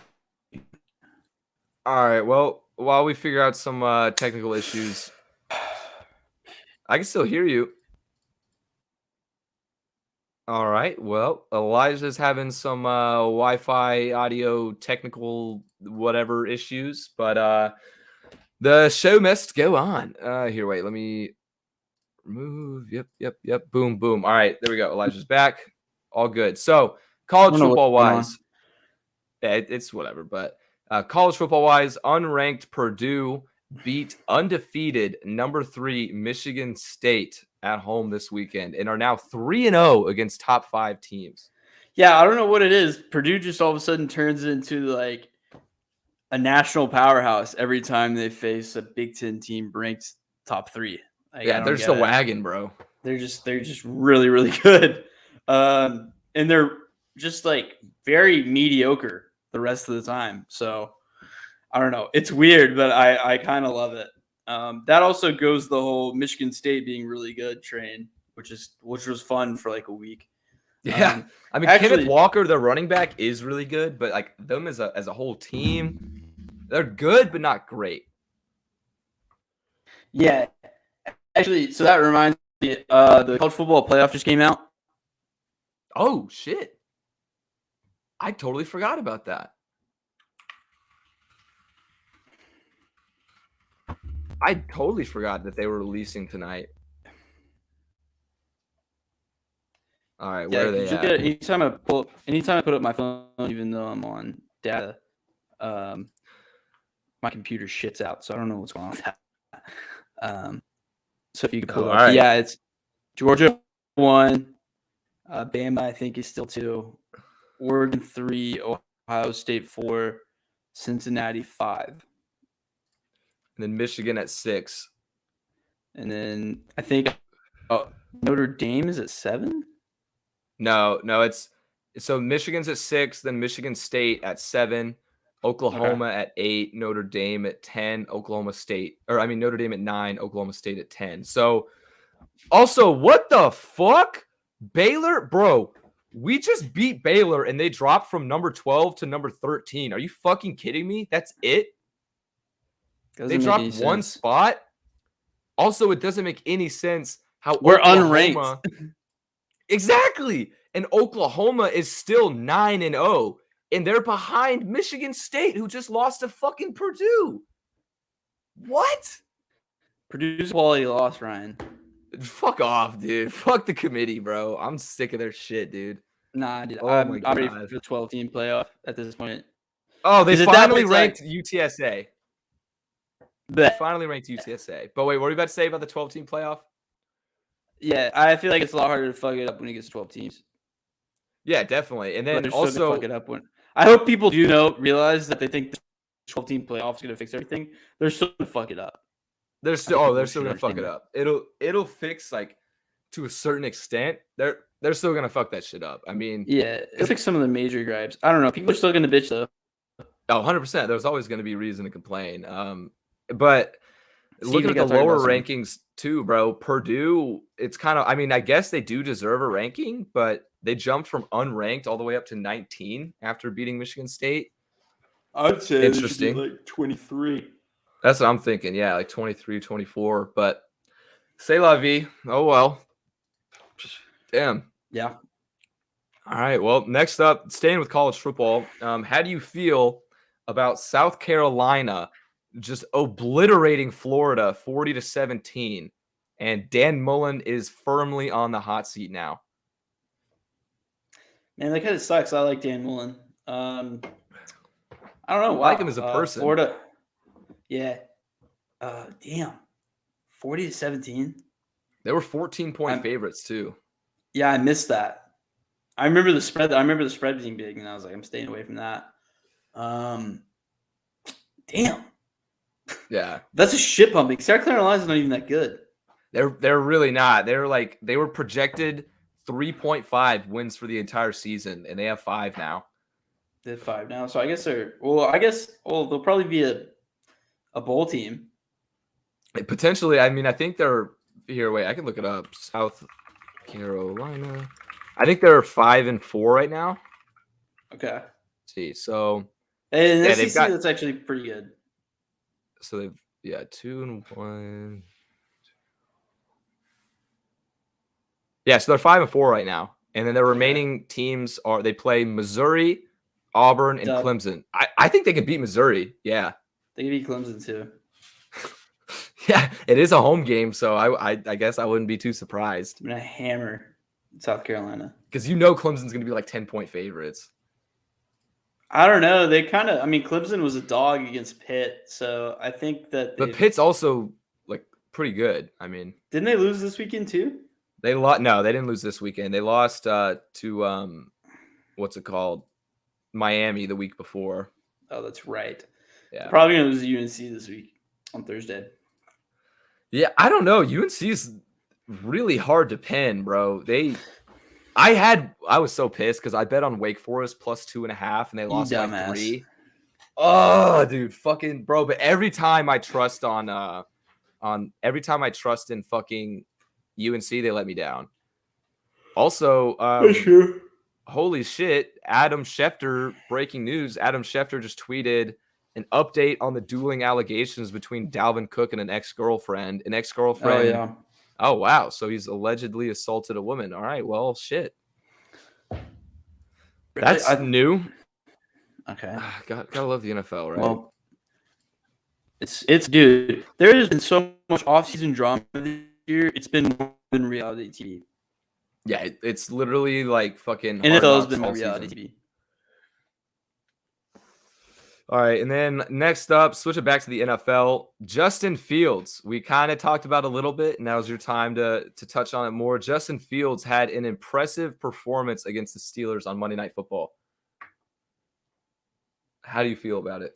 All right. Well, while we figure out some technical issues, I can still hear you. All right. Well, Elijah's having some Wi-Fi audio technical whatever issues, but the show must go on. Here, wait. Let me remove. Yep. Boom, boom. All right. There we go. Elijah's back. All good. So, college football wise, it's whatever. But college football wise, unranked Purdue beat undefeated number 3 Michigan State at home this weekend and are now 3-0 against top 5 teams. Yeah, I don't know what it is. Purdue just all of a sudden turns into like a national powerhouse every time they face a Big Ten team ranked top 3. Like, Yeah, they're just a wagon, bro. They're just really, really good. And they're just like very mediocre the rest of the time. So I don't know. It's weird, but I kind of love it. That also goes the whole Michigan State being really good train, which was fun for like a week. Yeah, I mean, actually, Kenneth Walker, their running back, is really good, but like them as a whole team, they're good but not great. Yeah, actually, so that reminds me, the college football playoff just came out. Oh shit! I totally forgot about that. I totally forgot that they were releasing tonight. All right, where are they at? Anytime I put up my phone, even though I'm on data, my computer shits out, so I don't know what's going on with that. So if you could pull it up. Right. Yeah, it's Georgia 1, Bama I think is still 2, Oregon 3, Ohio State 4, Cincinnati 5. And then Michigan at 6. And then I think Notre Dame is at 7? No, it's so Michigan's at 6, then Michigan State at 7, Oklahoma at 8, Notre Dame at 10, Notre Dame at 9, Oklahoma State at 10. So also, what the fuck? Baylor, bro, we just beat Baylor and they dropped from number 12 to number 13. Are you fucking kidding me? That's it? They dropped one spot. Also, it doesn't make any sense how we're unranked. Exactly. And Oklahoma is still 9-0. And they're behind Michigan State, who just lost to fucking Purdue. What? Purdue's quality loss, Ryan. Fuck off, dude. Fuck the committee, bro. I'm sick of their shit, dude. Nah, dude. I'm ready for the 12-team playoff at this point. Oh, they finally ranked UTSA. They finally ranked UTSA. But wait, what were you about to say about the 12-team playoff? Yeah, I feel like it's a lot harder to fuck it up when it gets 12 teams. Yeah, definitely. And then also fuck it up when I hope people realize that they think the 12-team playoff is going to fix everything. They're still going to fuck it up. They're still going to fuck it up. It'll fix like to a certain extent. They're still going to fuck that shit up. I mean, yeah, it'll fix some of the major gripes. I don't know. People are still going to bitch though. Oh, 100%. There's always going to be reason to complain. But looking at the lower rankings too, bro, Purdue, it's kind of, I mean, I guess they do deserve a ranking, but they jumped from unranked all the way up to 19 after beating Michigan State. I'd say interesting. Like 23. That's what I'm thinking. Yeah, like 23, 24. But c'est la vie. Oh, well. Damn. Yeah. All right. Well, next up, staying with college football, how do you feel about South Carolina just obliterating Florida 40-17, and Dan Mullen is firmly on the hot seat now? Man, that kind of sucks. I like Dan Mullen. I don't know. I like him as a person. Florida. Yeah. Damn. 40-17. They were 14-point favorites too. Yeah, I missed that. I remember the spread. I remember the spread being big, and I was like, I'm staying away from that. Damn. Yeah, that's a shit pumping. South Carolina's not even that good. They're really not. They were projected 3.5 wins for the entire season, and they have 5 now. They have 5 now, so I guess they'll probably be a bowl team. Potentially, I mean, I think they're here. Wait, I can look it up. South Carolina. I think they're 5-4 right now. Okay. Let's see, so and the SEC, that's actually pretty good. So they've 2-1. Yeah, so they're 5-4 right now, and then their remaining teams they play Missouri, Auburn, and Clemson. I think they could beat Missouri. Yeah, they could beat Clemson too. Yeah, it is a home game, so I guess I wouldn't be too surprised. I'm gonna hammer South Carolina because Clemson's gonna be like 10-point favorites. I don't know. They kind of. I mean, Clemson was a dog against Pitt, so I think that But Pitt's also like pretty good. I mean, didn't they lose this weekend too? they lost. No, they didn't lose this weekend. They lost to what's it called? Miami the week before. Oh, that's right. Yeah, Probably gonna lose to UNC this week on Thursday. yeah. I don't know. UNC is really hard to pin, bro. I was so pissed because I bet on Wake Forest plus 2.5 and they lost by dumbass. 3. Oh, dude, fucking bro. But every time I trust every time I trust in fucking UNC, they let me down. Also, true. holy shit, Adam Schefter, breaking news. Adam Schefter just tweeted an update on the dueling allegations between Dalvin Cook and an ex-girlfriend. Oh yeah. Oh, wow. So he's allegedly assaulted a woman. All right. Well, shit. That's new. Okay. Gotta love the NFL, right? Well, it's dude. There has been so much off-season drama this year. It's been more than reality TV. Yeah, it's literally like fucking NFL has been more reality TV. All right, and then next up, switch it back to the NFL. Justin Fields, we kind of talked about a little bit. Now's your time to touch on it more. Justin Fields had an impressive performance against the Steelers on Monday Night Football. How do you feel about it?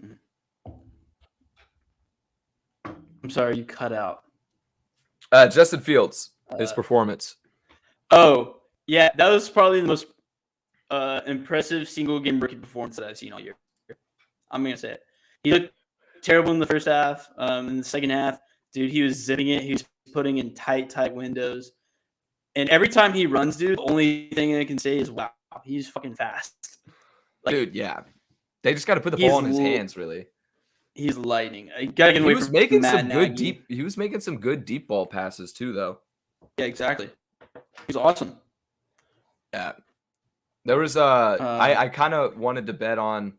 I'm sorry, you cut out. Justin Fields, his performance. Oh, yeah, that was probably the most impressive single-game rookie performance that I've seen all year. I'm going to say it. He looked terrible in the first half. In the second half, dude, he was zipping it. He was putting in tight windows. And every time he runs, dude, the only thing I can say is, wow, he's fucking fast. Like, dude, yeah. They just got to put the ball in his hands, really. He's lightning. You gotta get away He was from making Matt some good Nagy. He was making some good deep ball passes too, though. Yeah, exactly. He's awesome. Yeah. There was I kind of wanted to bet on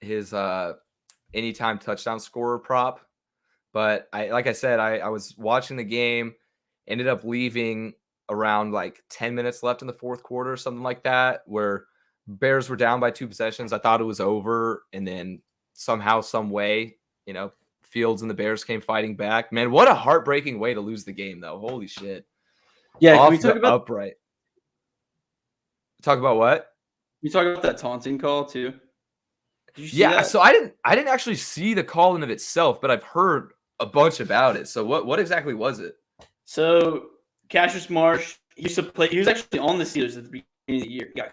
his anytime touchdown scorer prop, but I was watching the game, ended up leaving around like 10 minutes left in the fourth quarter, something like that, where Bears were down by 2 possessions. I thought it was over, and then somehow, some way, Fields and the Bears came fighting back. Man, what a heartbreaking way to lose the game, though. Holy shit. Yeah, Off can we talk about upright. Talk about what? You talk about that taunting call too? Did you see Yeah, that? so I didn't actually see the call in of itself, but I've heard a bunch about it. So what exactly was it? So Cassius Marsh, he used to play. He was actually on the Steelers at the beginning of the year. He got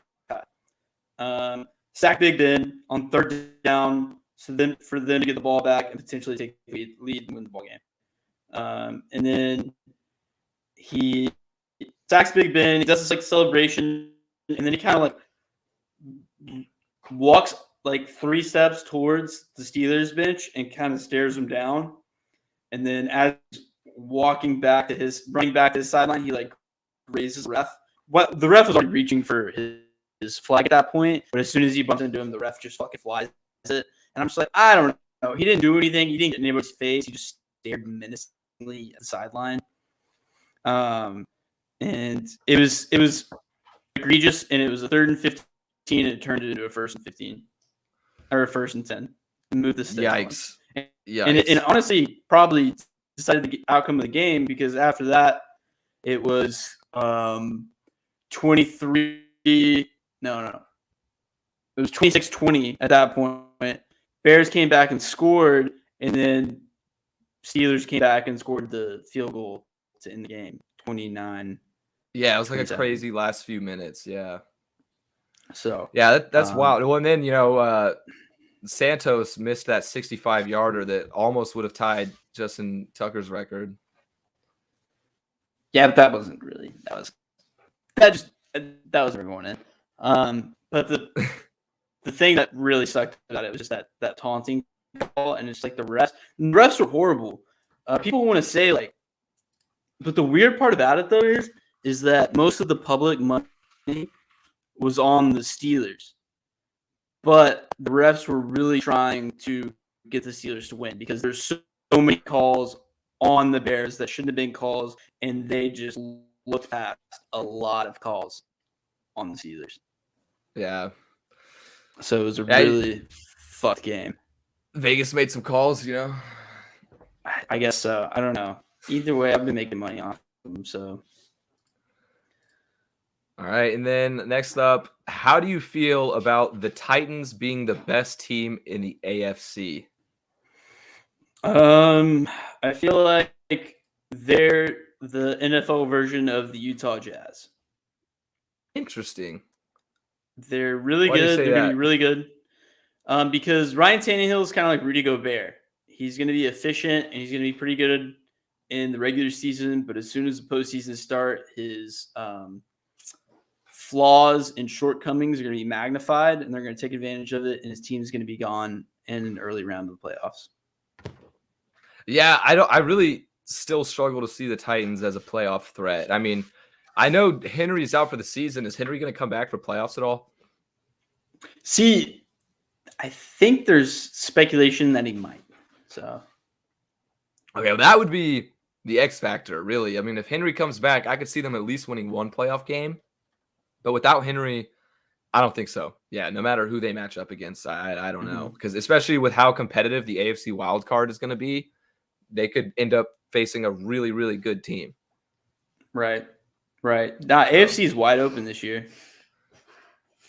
cut. Sack Big Ben on third down, so then for them to get the ball back and potentially take the lead and win the ball game. And then he sacks Big Ben. He does this like celebration, and then he kind of like walks like 3 steps towards the Steelers bench and kind of stares them down. And then as running back to his sideline, he like raises the ref. The ref was already reaching for his flag at that point, but as soon as he bumps into him, the ref just fucking flies it. And I'm just like, I don't know. He didn't do anything. He didn't get in anybody's face. He just stared menacingly at the sideline. And it was egregious, and it was a 3rd and 15, and it turned it into a 1st and 15 or a 1st and 10. And moved the sticks. Yikes! And it honestly probably decided the outcome of the game, because after that it was 23. No. It was 26-20 at that point. Bears came back and scored, and then Steelers came back and scored the field goal to end the game. 29. Yeah, it was like a crazy last few minutes. Yeah. So yeah, that's wild. Well, and then Santos missed that 65-yarder that almost would have tied Justin Tucker's record. Yeah, but that wasn't really. That was never going in. But the thing that really sucked about it was just that taunting call, and it's like the refs. The refs were horrible. People want to say like, but the weird part about it though is that most of the public money was on the Steelers, but the refs were really trying to get the Steelers to win, because there's so many calls on the Bears that shouldn't have been calls, and they just looked past a lot of calls on the Steelers. Yeah. So it was a really fucked game. Vegas made some calls, I guess so. I don't know. Either way, I've been making money off them. So, All right, and then next up, how do you feel about the Titans being the best team in the AFC? I feel like they're the NFL version of the Utah Jazz. Interesting. They're really Why do you good. say They're going to that? be really good. Because Ryan Tannehill is kind of like Rudy Gobert. He's going to be efficient and he's going to be pretty good in the regular season. But as soon as the postseason start, his flaws and shortcomings are going to be magnified, and they're going to take advantage of it. And his team's going to be gone in an early round of the playoffs. Yeah, I really still struggle to see the Titans as a playoff threat. I mean, I know Henry's out for the season. Is Henry going to come back for playoffs at all? See, I think there's speculation that he might. So, okay, well, that would be the X factor, really. I mean, if Henry comes back, I could see them at least winning one playoff game. But without Henry, I don't think so. Yeah, no matter who they match up against, I don't know. Because especially with how competitive the AFC wildcard is going to be, they could end up facing a really, really good team. Right. Now, AFC is wide open this year.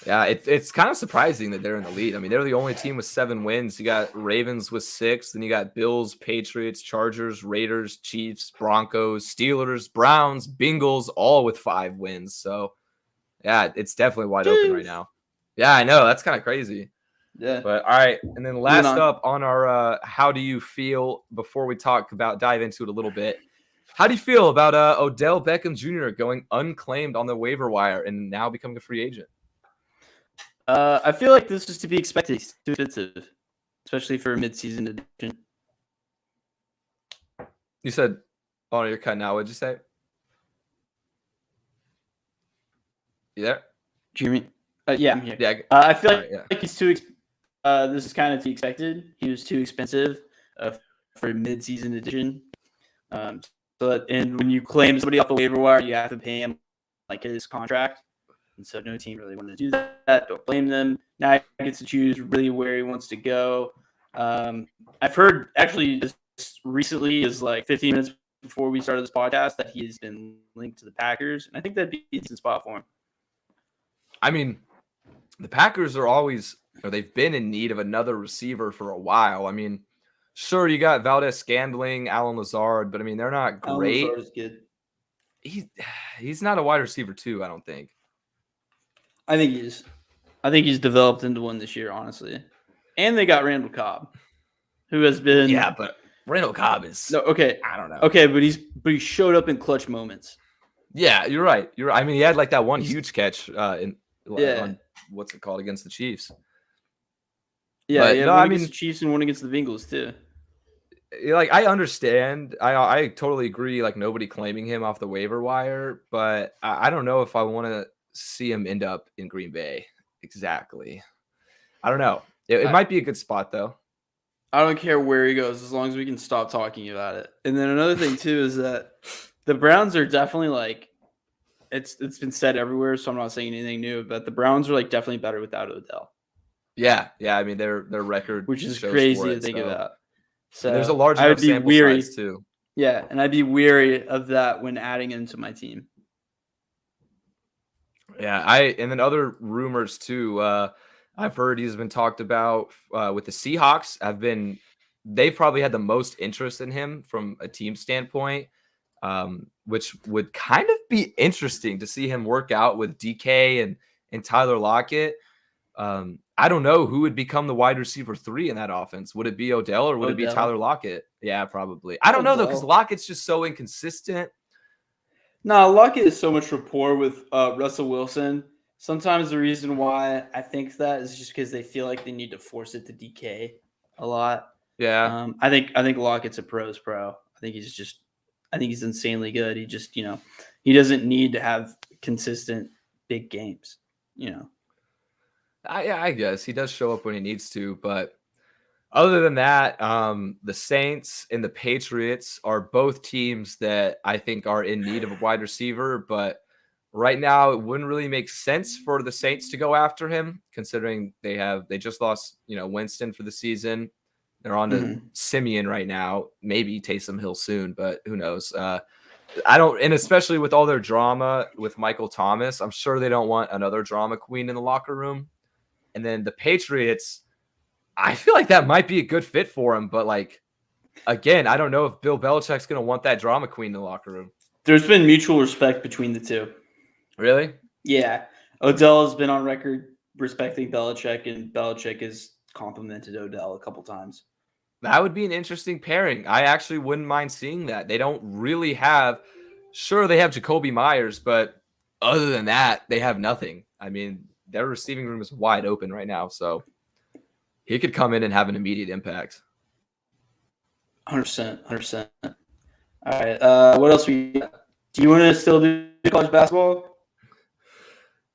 Yeah, it's kind of surprising that they're in the lead. I mean, they're the only team with 7 wins. You got Ravens with 6, then you got Bills, Patriots, Chargers, Raiders, Chiefs, Broncos, Steelers, Browns, Bengals, all with 5 wins. So, yeah, it's definitely wide open right now. Yeah, I know. That's kind of crazy. Yeah. But all right. And then last up on our how do you feel before we dive into it a little bit. How do you feel about Odell Beckham Jr. going unclaimed on the waiver wire and now becoming a free agent? I feel like this is to be expected. It's too expensive, especially for a midseason edition. You said, oh, you're cutting out. What'd you say? You there? Do you hear me? Yeah, I'm here. Yeah. I feel like he's too. This is kind of to be expected. He was too expensive for a midseason edition. And when you claim somebody off the waiver wire, you have to pay him like his contract. And so no team really wanted to do that. Don't blame them. Now he gets to choose really where he wants to go. I've heard actually just recently, is like 15 minutes before we started this podcast, that he's been linked to the Packers. And I think that'd be a decent spot for him. I mean, the Packers they've been in need of another receiver for a while. I mean, sure, you got Valdez-Scantling, Alan Lazard, but I mean, they're not great. Alan Lazard is good. He's not a wide receiver too, I don't think. I think he's developed into one this year, honestly. And they got Randall Cobb, who has been. Yeah, but Randall Cobb is. No, okay. I don't know. Okay, but he showed up in clutch moments. Yeah, you're right. I mean, he had like that one huge catch on what's it called, against the Chiefs. Yeah, one against the Chiefs and one against the Bengals too. Like, I understand. I totally agree. Like, nobody claiming him off the waiver wire, but I don't know if I want to see him end up in Green Bay. Exactly. I don't know. It might be a good spot though. I don't care where he goes as long as we can stop talking about it. And then another thing too is that the Browns are definitely like, it's been said everywhere, so I'm not saying anything new, but the Browns are like definitely better without Odell. Yeah. I mean, their record, which is crazy to think about. So and there's a large enough sample size too. Yeah, and I'd be weary of that when adding him to my team. Yeah, and then other rumors too. I've heard he's been talked about with the Seahawks. They've probably had the most interest in him from a team standpoint, which would kind of be interesting to see him work out with DK and Tyler Lockett. I don't know who would become the wide receiver 3 in that offense. Would it be Odell or would it be Tyler Lockett? Yeah, probably. I don't know though, because Lockett's just so inconsistent. No, Lockett is so much rapport with Russell Wilson. Sometimes the reason why I think that is just because they feel like they need to force it to DK a lot. Yeah. I think Lockett's a pro's pro. I think he's insanely good. He just, he doesn't need to have consistent big games, I guess he does show up when he needs to, but other than that, the Saints and the Patriots are both teams that I think are in need of a wide receiver, but Right now, it wouldn't really make sense for the Saints to go after him, considering they just lost, Winston for the season. They're on to Simeon right now. Maybe Taysom Hill soon, but who knows? I don't, and especially with all their drama with Michael Thomas, I'm sure they don't want another drama queen in the locker room. And then the Patriots, I feel like that might be a good fit for him, but again, I don't know if Bill Belichick's going to want that drama queen in the locker room. There's been mutual respect between the two. Really? Yeah. Odell has been on record respecting Belichick, and Belichick has complimented Odell a couple times. That would be an interesting pairing. I actually wouldn't mind seeing that. They don't really have – sure, they have Jacoby Myers, but other than that, they have nothing. I mean, their receiving room is wide open right now, so he could come in and have an immediate impact. 100%. 100%. All right. What else we got? Do you want to still do college basketball?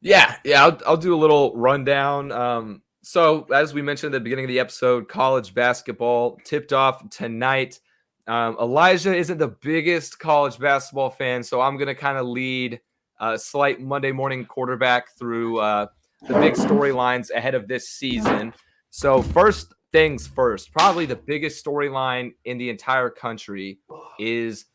Yeah, I'll do a little rundown. So, as we mentioned at the beginning of the episode, college basketball tipped off tonight. Elijah isn't the biggest college basketball fan, so I'm going to kind of lead a slight Monday morning quarterback through the big storylines ahead of this season. So, first things first, probably the biggest storyline in the entire country is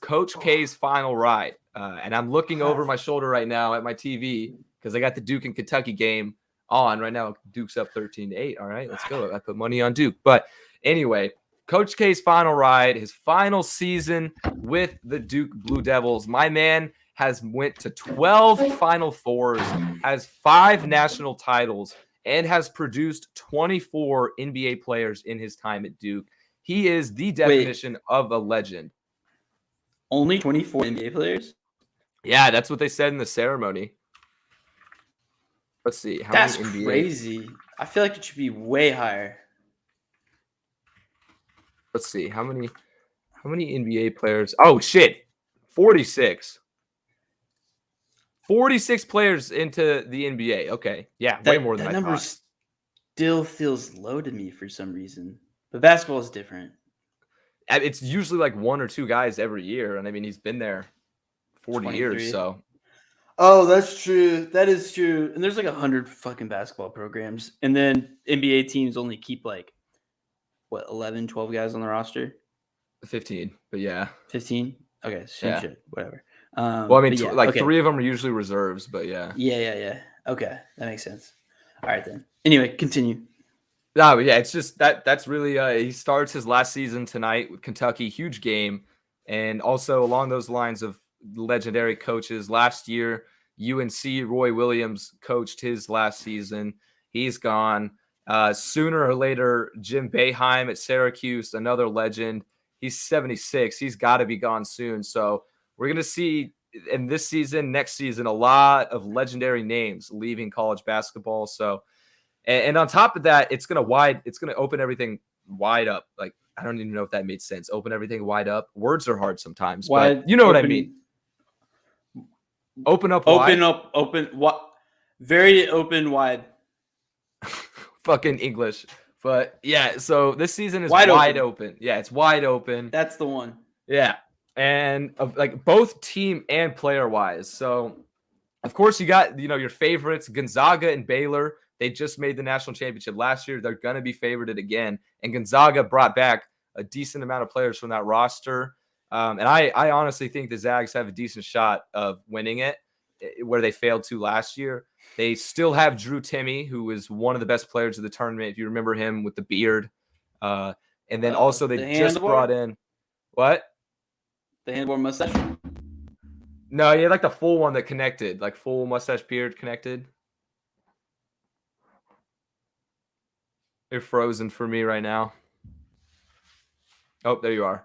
Coach K's final ride. And I'm looking over my shoulder right now at my TV because I got the Duke and Kentucky game on right now. Duke's up 13-8. All right, let's go. I put money on Duke. But anyway, Coach K's final ride, his final season with the Duke Blue Devils. My man has went to 12 Final Fours, has 5 national titles, and has produced 24 NBA players in his time at Duke. He is the definition of a legend. Only 24 NBA players? Yeah, that's what they said in the ceremony. Let's see. That's crazy. I feel like it should be way higher. Let's see. How many NBA players? Oh, shit. 46. 46 players into the NBA. Okay. Yeah, way more than I thought. That number still feels low to me for some reason. But basketball is different. It's usually like 1 or 2 guys every year. And I mean, he's been there 40 years, so. Oh, that's true. That is true. And there's like 100 fucking basketball programs. And then NBA teams only keep 11, 12 guys on the roster? 15, but yeah. 15? Okay, same shit. Whatever. Well, I mean, 3 of them are usually reserves, but yeah. Yeah. Okay, that makes sense. All right, then. Anyway, continue. No, but yeah, it's just that's really he starts his last season tonight with Kentucky, huge game. And also along those lines of legendary coaches, last year UNC Roy Williams coached his last season. He's gone. Sooner or later, Jim Boeheim at Syracuse, another legend. He's 76. He's got to be gone soon. So we're going to see in this season, next season, a lot of legendary names leaving college basketball. So, and on top of that, it's going to open everything wide up. Like, I don't even know if that made sense. Open everything wide up. Words are hard sometimes, but you know what I mean. Open up wide. Very open wide. Fucking English. But yeah, so this season is wide open. Yeah, it's wide open. That's the one. Yeah. And both team and player wise. So of course you got, your favorites, Gonzaga and Baylor. They just made the national championship last year. They're going to be favorited again. And Gonzaga brought back a decent amount of players from that roster. And I honestly think the Zags have a decent shot of winning it, where they failed to last year. They still have Drew Timme, who was one of the best players of the tournament, if you remember him with the beard. And then also they just brought in – what? The handlebar mustache? No, he had the full one that connected, full mustache beard connected. You're frozen for me right now. Oh, there you are.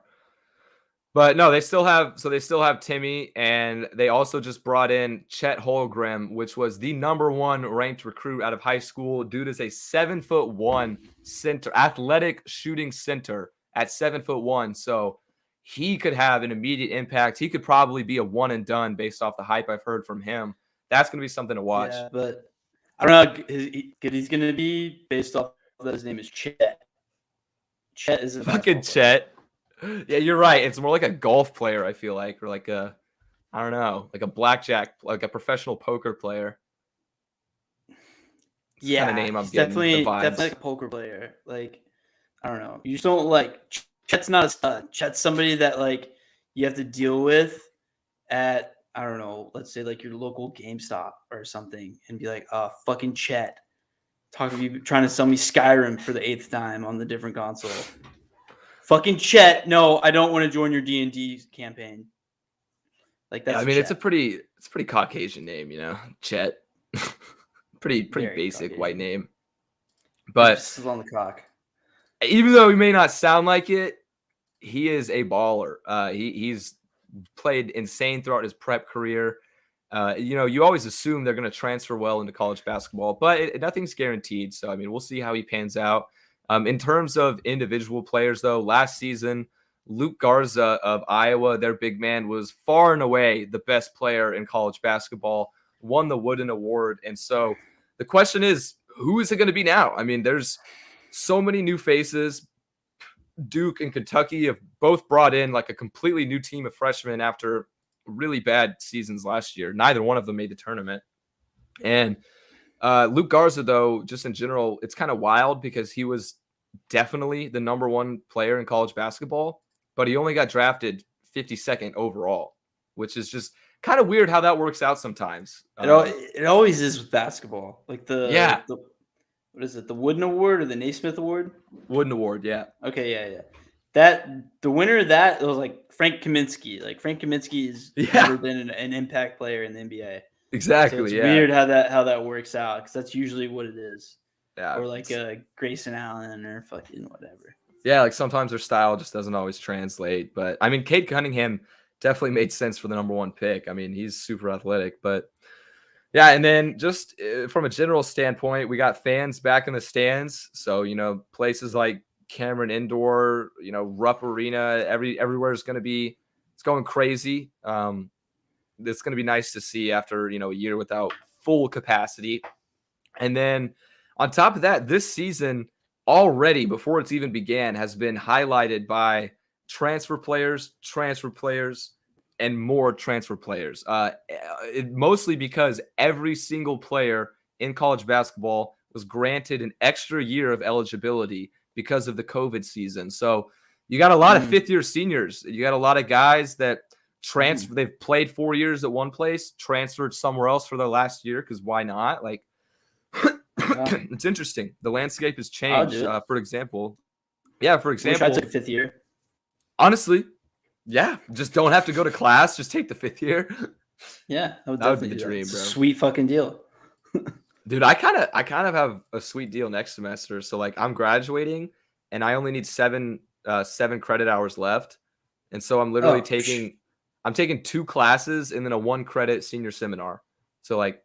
But no, they still have Timme, and they also just brought in Chet Holmgren, which was the #1 ranked recruit out of high school. Dude is a 7'1" center, athletic shooting center at 7'1". So he could have an immediate impact. He could probably be a one and done based off the hype I've heard from him. That's going to be something to watch. Yeah, but I don't know how good he's going to be based off that his name is Chet. Chet is a fucking Chet. Yeah, you're right. It's more like a golf player, I feel like, or like a I don't know, like a blackjack, like a professional poker player. It's the kind of name I'm he's getting, the definitely vibes. like a poker player. Like, I don't know. You just don't like Chet's not a stud. Chet's somebody that like you have to deal with at, I don't know, let's say like your local GameStop or something, and be like, fucking Chet. Talking to you trying to sell me Skyrim for the 8th time on the different console. Fucking Chet, no, I don't want to join your D&D campaign. Like that's Yeah, I mean, Chet. it's a pretty Caucasian name, Chet. pretty Very basic Caucasian. white name. But Still on the cock. even though he may not sound like it, he is a baller. He's played insane throughout his prep career. You always assume they're going to transfer well into college basketball, but nothing's guaranteed. So, I mean, we'll see how he pans out. In terms of individual players, though, last season, Luke Garza of Iowa, their big man, was far and away the best player in college basketball, won the Wooden Award. And so the question is, who is it going to be now? I mean, there's so many new faces. Duke and Kentucky have both brought in like a completely new team of freshmen after really bad seasons last year. Neither one of them made the tournament. And Luke Garza, though, just in general, it's kind of wild because he was definitely the number one player in college basketball, but he only got drafted 52nd overall, which is just kind of weird how that works out sometimes. It always is with basketball. Like Yeah. the what is it? The Wooden Award or the Naismith Award? Wooden Award, yeah. Okay, yeah. That the winner of that, it was like Frank Kaminsky. Like Frank Kaminsky has never been an impact player in the NBA. Exactly. So it's weird how that works out, because that's usually what it is. Yeah. Or like Grayson Allen or fucking whatever. Yeah, like sometimes their style just doesn't always translate. But I mean, Cade Cunningham definitely made sense for the number one pick. I mean, he's super athletic, but yeah. And then just from a general standpoint, we got fans back in the stands. So, places like Cameron Indoor, Rupp Arena, everywhere is going to be, it's going crazy. It's going to be nice to see after, a year without full capacity. And then on top of that, this season already, before it's even began, has been highlighted by transfer players, and more transfer players. Mostly because every single player in college basketball was granted an extra year of eligibility because of the COVID season. So you got a lot of fifth-year seniors. You got a lot of guys that transfer. They've played 4 years at one place, transferred somewhere else for their last year, because why not? Like, it's interesting. The landscape has changed. For example, I took 5th year. Honestly, yeah, just don't have to go to class. Just take the 5th year. Yeah, that would be the dream, bro. Sweet fucking deal. Dude, I kind of have a sweet deal next semester. So like, I'm graduating and I only need seven credit hours left, and so I'm literally taking 2 classes and then a 1 credit senior seminar. So like,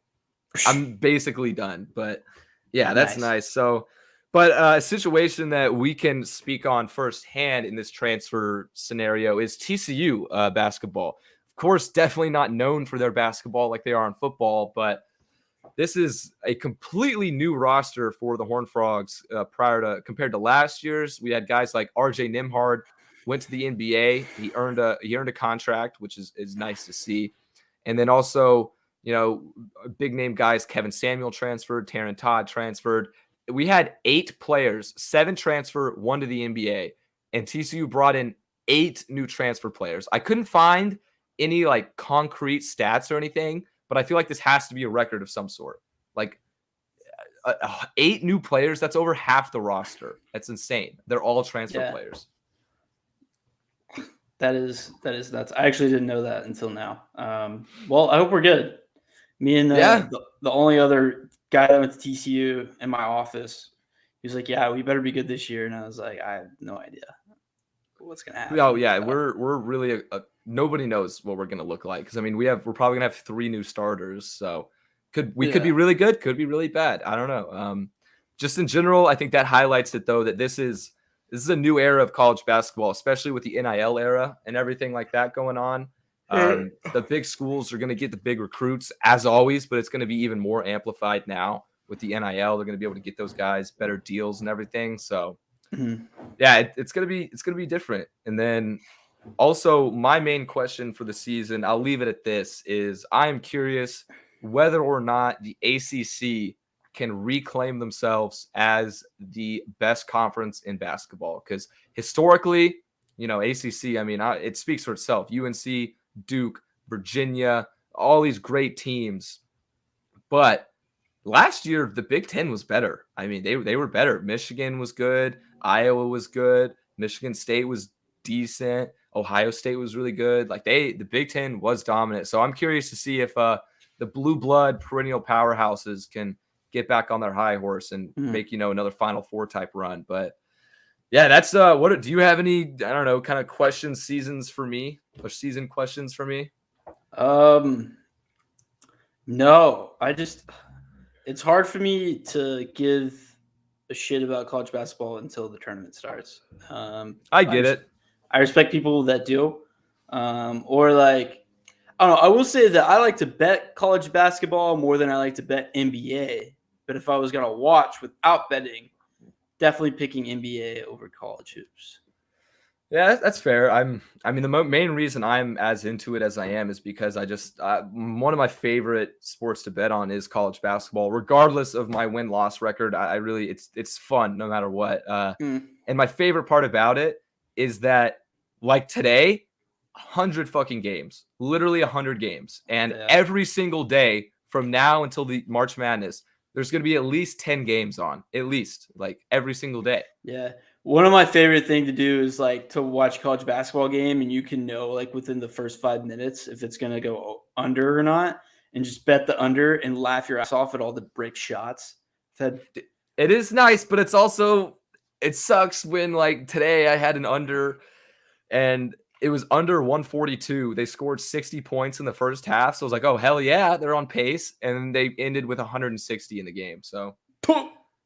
I'm basically done. But yeah, that's nice. So, but a situation that we can speak on firsthand in this transfer scenario is TCU basketball. Of course, definitely not known for their basketball like they are in football, but this is a completely new roster for the Horned Frogs compared to last year's. We had guys like RJ Nimhard went to the NBA. He earned a contract, which is nice to see. And then also, big name guys, Kevin Samuel transferred, Taron Todd transferred. We had 8 players, 7 transfer, 1 to the NBA, and TCU brought in 8 new transfer players. I couldn't find any like concrete stats or anything, but I feel like this has to be a record of some sort. Like 8 new players, that's over half the roster. That's insane. They're all transfer players. That is nuts. I actually didn't know that until now. Well, I hope we're good. Me and the only other guy that went to TCU in my office, he was like, "Yeah, we better be good this year." And I was like, "I have no idea what's gonna happen." Oh yeah, we're really nobody knows what we're gonna look like, because I mean we're probably gonna have 3 new starters, so could be really good, could be really bad. I don't know. Just in general, I think that highlights it though, that this is a new era of college basketball, especially with the NIL era and everything like that going on. The big schools are going to get the big recruits as always, but it's going to be even more amplified now with the NIL. They're going to be able to get those guys better deals and everything. So yeah, it's going to be different. And then Also, my main question for the season, I'll leave it at this, is I'm curious whether or not the ACC can reclaim themselves as the best conference in basketball. Because historically, ACC, I mean, it speaks for itself. UNC, Duke, Virginia, all these great teams. But last year, the Big Ten was better. I mean, they were better. Michigan was good. Iowa was good. Michigan State was decent. Ohio State was really good. Like the Big Ten was dominant. So I'm curious to see if the blue blood perennial powerhouses can get back on their high horse and make, another Final Four type run. But yeah, that's what do you have any, I don't know, kind of season questions for me? No, it's hard for me to give a shit about college basketball until the tournament starts. I get it. I respect people that do. Or like, I don't know. I will say that I like to bet college basketball more than I like to bet NBA. But if I was going to watch without betting, definitely picking NBA over college hoops. Yeah, that's fair. The main reason I'm as into it as I am is because one of my favorite sports to bet on is college basketball, regardless of my win-loss record. I really, it's fun no matter what. And my favorite part about it is that, like today, 100 fucking games, literally 100 games. And every single day from now until the March Madness, there's going to be at least 10 games on, at least, like every single day. Yeah. One of my favorite things to do is like to watch college basketball game, and you can know like within the first 5 minutes if it's going to go under or not, and just bet the under and laugh your ass off at all the brick shots. It is nice, but it's also, it sucks when like today I had an under and it was under 142. They scored 60 points in the first half. So I was like, oh, hell yeah, they're on pace. And they ended with 160 in the game. So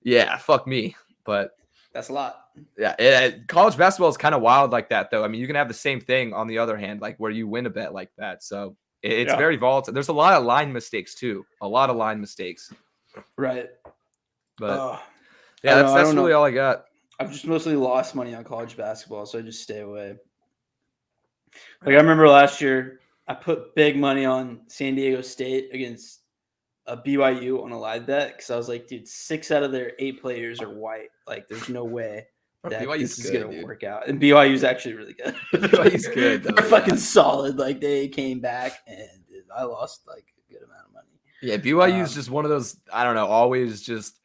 yeah, fuck me. But that's a lot. Yeah, college basketball is kind of wild like that, though. I mean, you can have the same thing on the other hand, like where you win a bet like that. So it's very volatile. There's a lot of line mistakes too. Right. But that's really all I got. I've just mostly lost money on college basketball, so I just stay away. Like I remember last year, I put big money on San Diego State against BYU on a live bet because I was like, dude, 6 out of their 8 players are white. Like, there's no way that this is going to work out. And BYU's actually really good. BYU's good. They're fucking solid. Like, they came back, and I lost, like, a good amount of money. Yeah, BYU's just one of those, I don't know, always just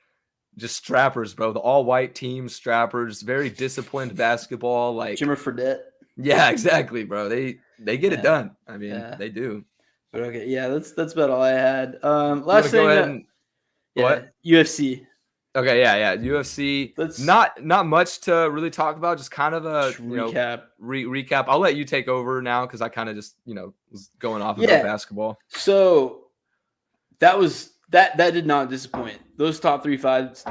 strappers, bro. The all-white team, strappers, very disciplined basketball. Like Jimmer Fredette. Yeah, exactly, bro. They get it done. I mean, they do. But okay, yeah, that's about all I had. Last thing, what? UFC. Okay, yeah, UFC. Not much to really talk about. Just kind of a recap. Recap. I'll let you take over now because I kind of just was going off about basketball. So that did not disappoint. Those top 3 fights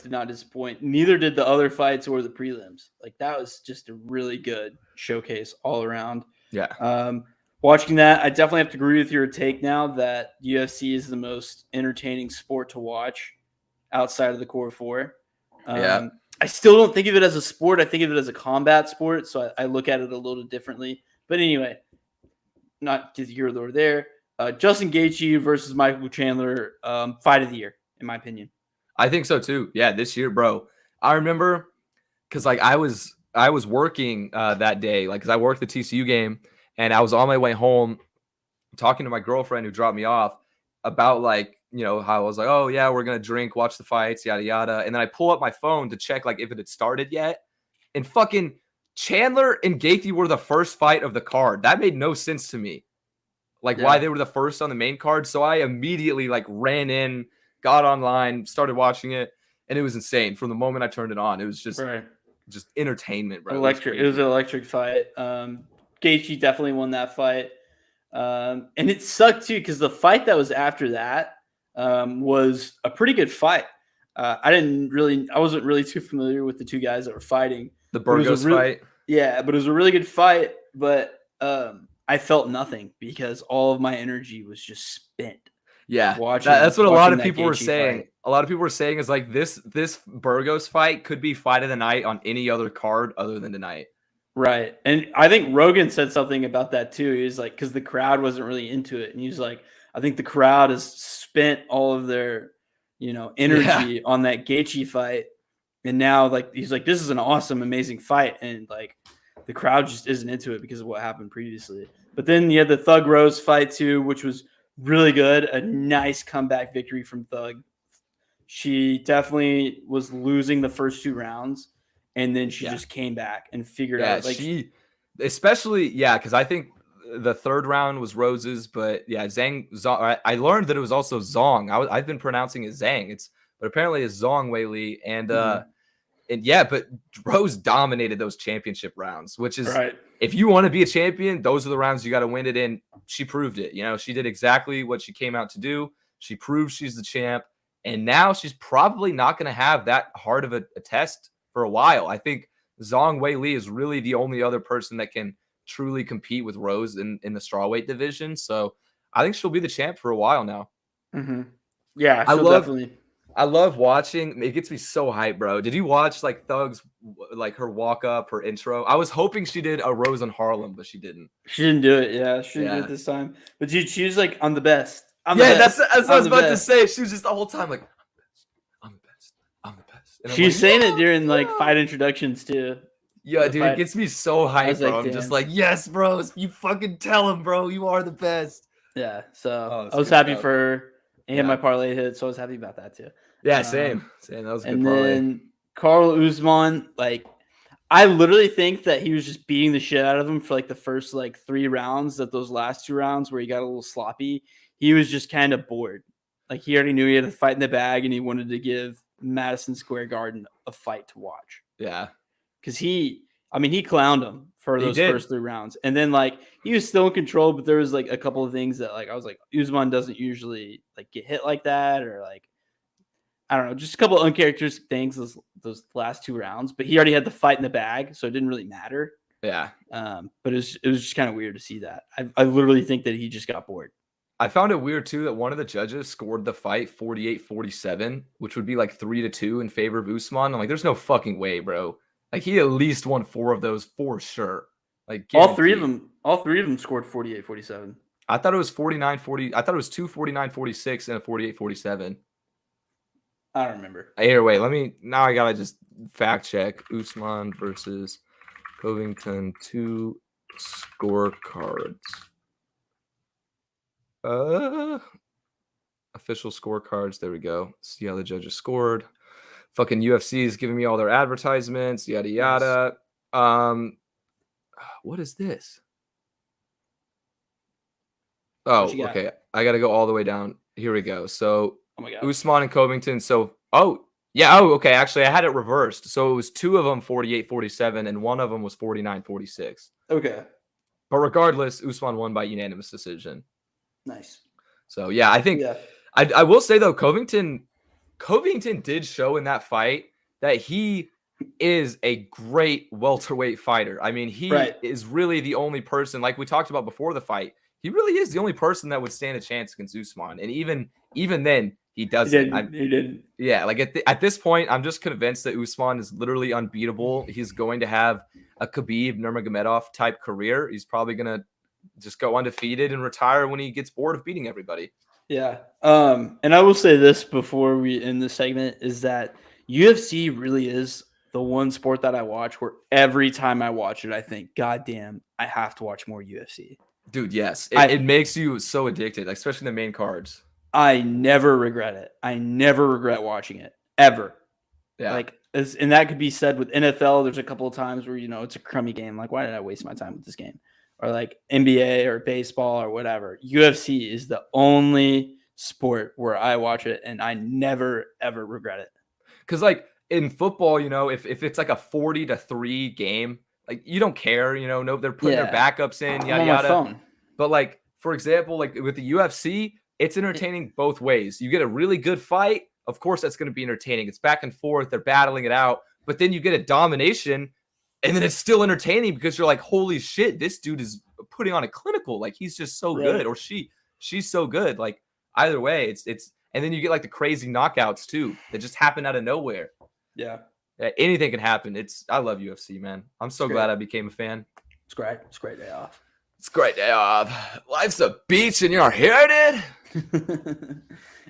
did not disappoint. Neither did the other fights or the prelims. Like that was just a really good showcase all around. Yeah. Watching that, I definitely have to agree with your take now that UFC is the most entertaining sport to watch outside of the core 4. I still don't think of it as a sport. I think of it as a combat sport. So I look at it a little differently. But anyway, not to here or there. Justin Gaethje versus Michael Chandler, fight of the year, in my opinion. I think so too. Yeah, this year, bro. I remember because like I was working that day, like because I worked the TCU game. And I was on my way home talking to my girlfriend who dropped me off about like, how I was like, oh yeah, we're going to drink, watch the fights, yada, yada. And then I pull up my phone to check like if it had started yet. And fucking Chandler and Gaethje were the first fight of the card. That made no sense to me. Like why they were the first on the main card. So I immediately like ran in, got online, started watching it. And it was insane. From the moment I turned it on, it was just entertainment, bro. Electric. It was an electric fight. Gaethje definitely won that fight. And it sucked too because the fight that was after that was a pretty good fight. I wasn't really too familiar with the 2 guys that were fighting. The Burgos fight? Yeah, but it was a really good fight. But I felt nothing because all of my energy was just spent. Yeah, that's what a lot of people were saying. Fight. A lot of people were saying is like this Burgos fight could be fight of the night on any other card other than tonight. Right. And I think Rogan said something about that too. He was like, because the crowd wasn't really into it. And he was like, I think the crowd has spent all of their, Yeah. energy on that Gaethje fight. And now, like, he's like, this is an awesome, amazing fight. And like, the crowd just isn't into it because of what happened previously. But then you had the Thug Rose fight too, which was really good. A nice comeback victory from Thug. She definitely was losing the first 2 rounds. And then she Yeah. just came back and figured Yeah, out, like, because I think the third round was Rose's, but yeah, Zong. I learned that it was also Zong. I've been pronouncing it Zhang. But apparently it's Zong Weili, and yeah, but Rose dominated those championship rounds, which is right. If you want to be a champion, those are the rounds you got to win it in. She proved it. She did exactly what she came out to do. She proved she's the champ, and now she's probably not going to have that hard of a test for a while. I think Zhang Weili is really the only other person that can truly compete with Rose in the strawweight division. So I think she'll be the champ for a while now. Mm-hmm. Yeah, I love watching. It gets me so hyped, bro. Did you watch like Thug's her walk up, her intro? I was hoping she did a Rose on Harlem, but she didn't. She didn't do it. Yeah, she didn't do it this time. But dude, she was like, I'm the best. That's what I was about to say. She was just the whole time like, I'm the best. I'm the best. And she's saying it during like fight introductions too. Yeah, dude, it gets me so hyped, bro. Like, I'm just like, yes, bro. You fucking tell him, bro. You are the best. Yeah. So I was happy for her. And my parlay hit, so I was happy about that too. Yeah, same. That was a good and parlay. Then Carl Usman, like, I literally think that he was just beating the shit out of him for like the first like 3 rounds. That those last 2 rounds where he got a little sloppy, he was just kind of bored. Like, he already knew he had a fight in the bag, and he wanted to give Madison Square Garden a fight to watch. Yeah, because he clowned him for those first 3 rounds, and then like he was still in control, but there was like a couple of things that like I was like, Usman doesn't usually like get hit like that, or like, I don't know, just a couple of uncharacteristic things those last 2 rounds. But he already had the fight in the bag, so it didn't really matter. Yeah. But it was just kind of weird to see that. I literally think that he just got bored. I found it weird too that one of the judges scored the fight 48-47, which would be like 3-2 in favor of Usman. I'm like, there's no fucking way, bro. Like, he at least won 4 of those for sure. Like, all three of them scored 48-47. I thought it was 49-40. I thought it was 2 49-46 and a 48-47. I don't remember. Either way, now I gotta just fact check. Usman versus Covington 2 scorecards. Official scorecards. There we go. See how the judges scored. Fucking UFC is giving me all their advertisements, yada yada. What is this? Oh, okay. I gotta go all the way down. Here we go. So Usman and Covington. So okay. Actually, I had it reversed. So it was 2 of them 48-47, and 1 of them was 49-46. Okay. But regardless, Usman won by unanimous decision. Nice. So yeah, I think I will say though, Covington did show in that fight that he is a great welterweight fighter. I mean, he is really the only person, like we talked about before the fight, he really is the only person that would stand a chance against Usman. And even then, he doesn't. He didn't. Yeah, like at this point, I'm just convinced that Usman is literally unbeatable. He's going to have a Khabib Nurmagomedov type career. He's probably going to just go undefeated and retire when he gets bored of beating everybody. Yeah. And I will say this before we end this segment is that UFC really is the one sport that I watch where every time I watch it, I think, God damn, I have to watch more UFC. Dude, yes. It makes you so addicted, especially the main cards. I never regret it. I never regret watching it, ever. Yeah. And that could be said with NFL. There's a couple of times where, it's a crummy game. Like, why did I waste my time with this game? Or like NBA or baseball or whatever. UFC is the only sport where I watch it and I never, ever regret it. Because like in football, if it's like a 40-3 game, like you don't care, no, they're putting their backups in, yada, yada. Phone. But like, for example, like with the UFC, it's entertaining both ways. You get a really good fight. Of course, that's going to be entertaining. It's back and forth. They're battling it out. But then you get a domination. And then it's still entertaining because you're like, holy shit, this dude is putting on a clinical. Like, he's just so good, or she's so good. Like, either way, it's and then you get like the crazy knockouts too that just happen out of nowhere. Yeah. anything can happen. I love UFC, man. I'm so glad I became a fan. It's great. It's a great day off. It's a great day off. Life's a beach and you're here, dude.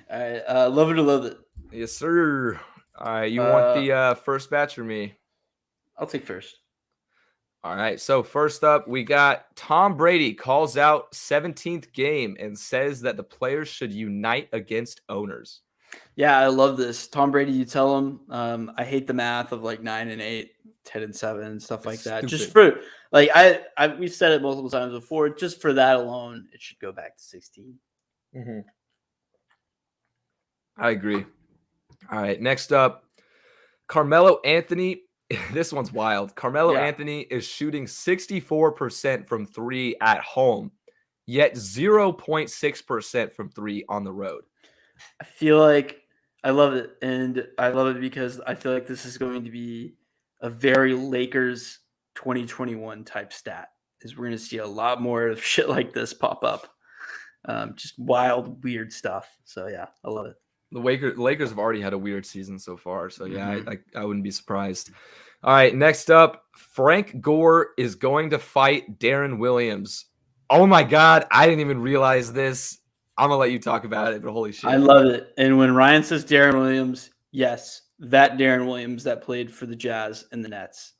All right. Love it or love it. Yes, sir. All right. You want the first batch or me? I'll take first. All right. So first up, we got Tom Brady calls out 17th game and says that the players should unite against owners. Yeah, I love this. Tom Brady, you tell him, I hate the math of like 9-8, 10-7, stuff like that. Just for like we've said it multiple times before. Just for that alone, it should go back to 16. Mm-hmm. I agree. All right, next up, Carmelo Anthony. This one's wild. Carmelo Anthony is shooting 64% from three at home, yet 0.6% from three on the road. I feel like I love it, and I love it because I feel like this is going to be a very Lakers 2021 type stat. Is we're going to see a lot more of shit like this pop up, just wild, weird stuff. So yeah, I love it. The Lakers have already had a weird season so far, so yeah, I wouldn't be surprised. All right, next up, Frank Gore is going to fight Darren Williams. Oh my God, I didn't even realize this. I'm going to let you talk about it, but holy shit. I love it. And when Ryan says Darren Williams, yes, that Darren Williams that played for the Jazz and the Nets.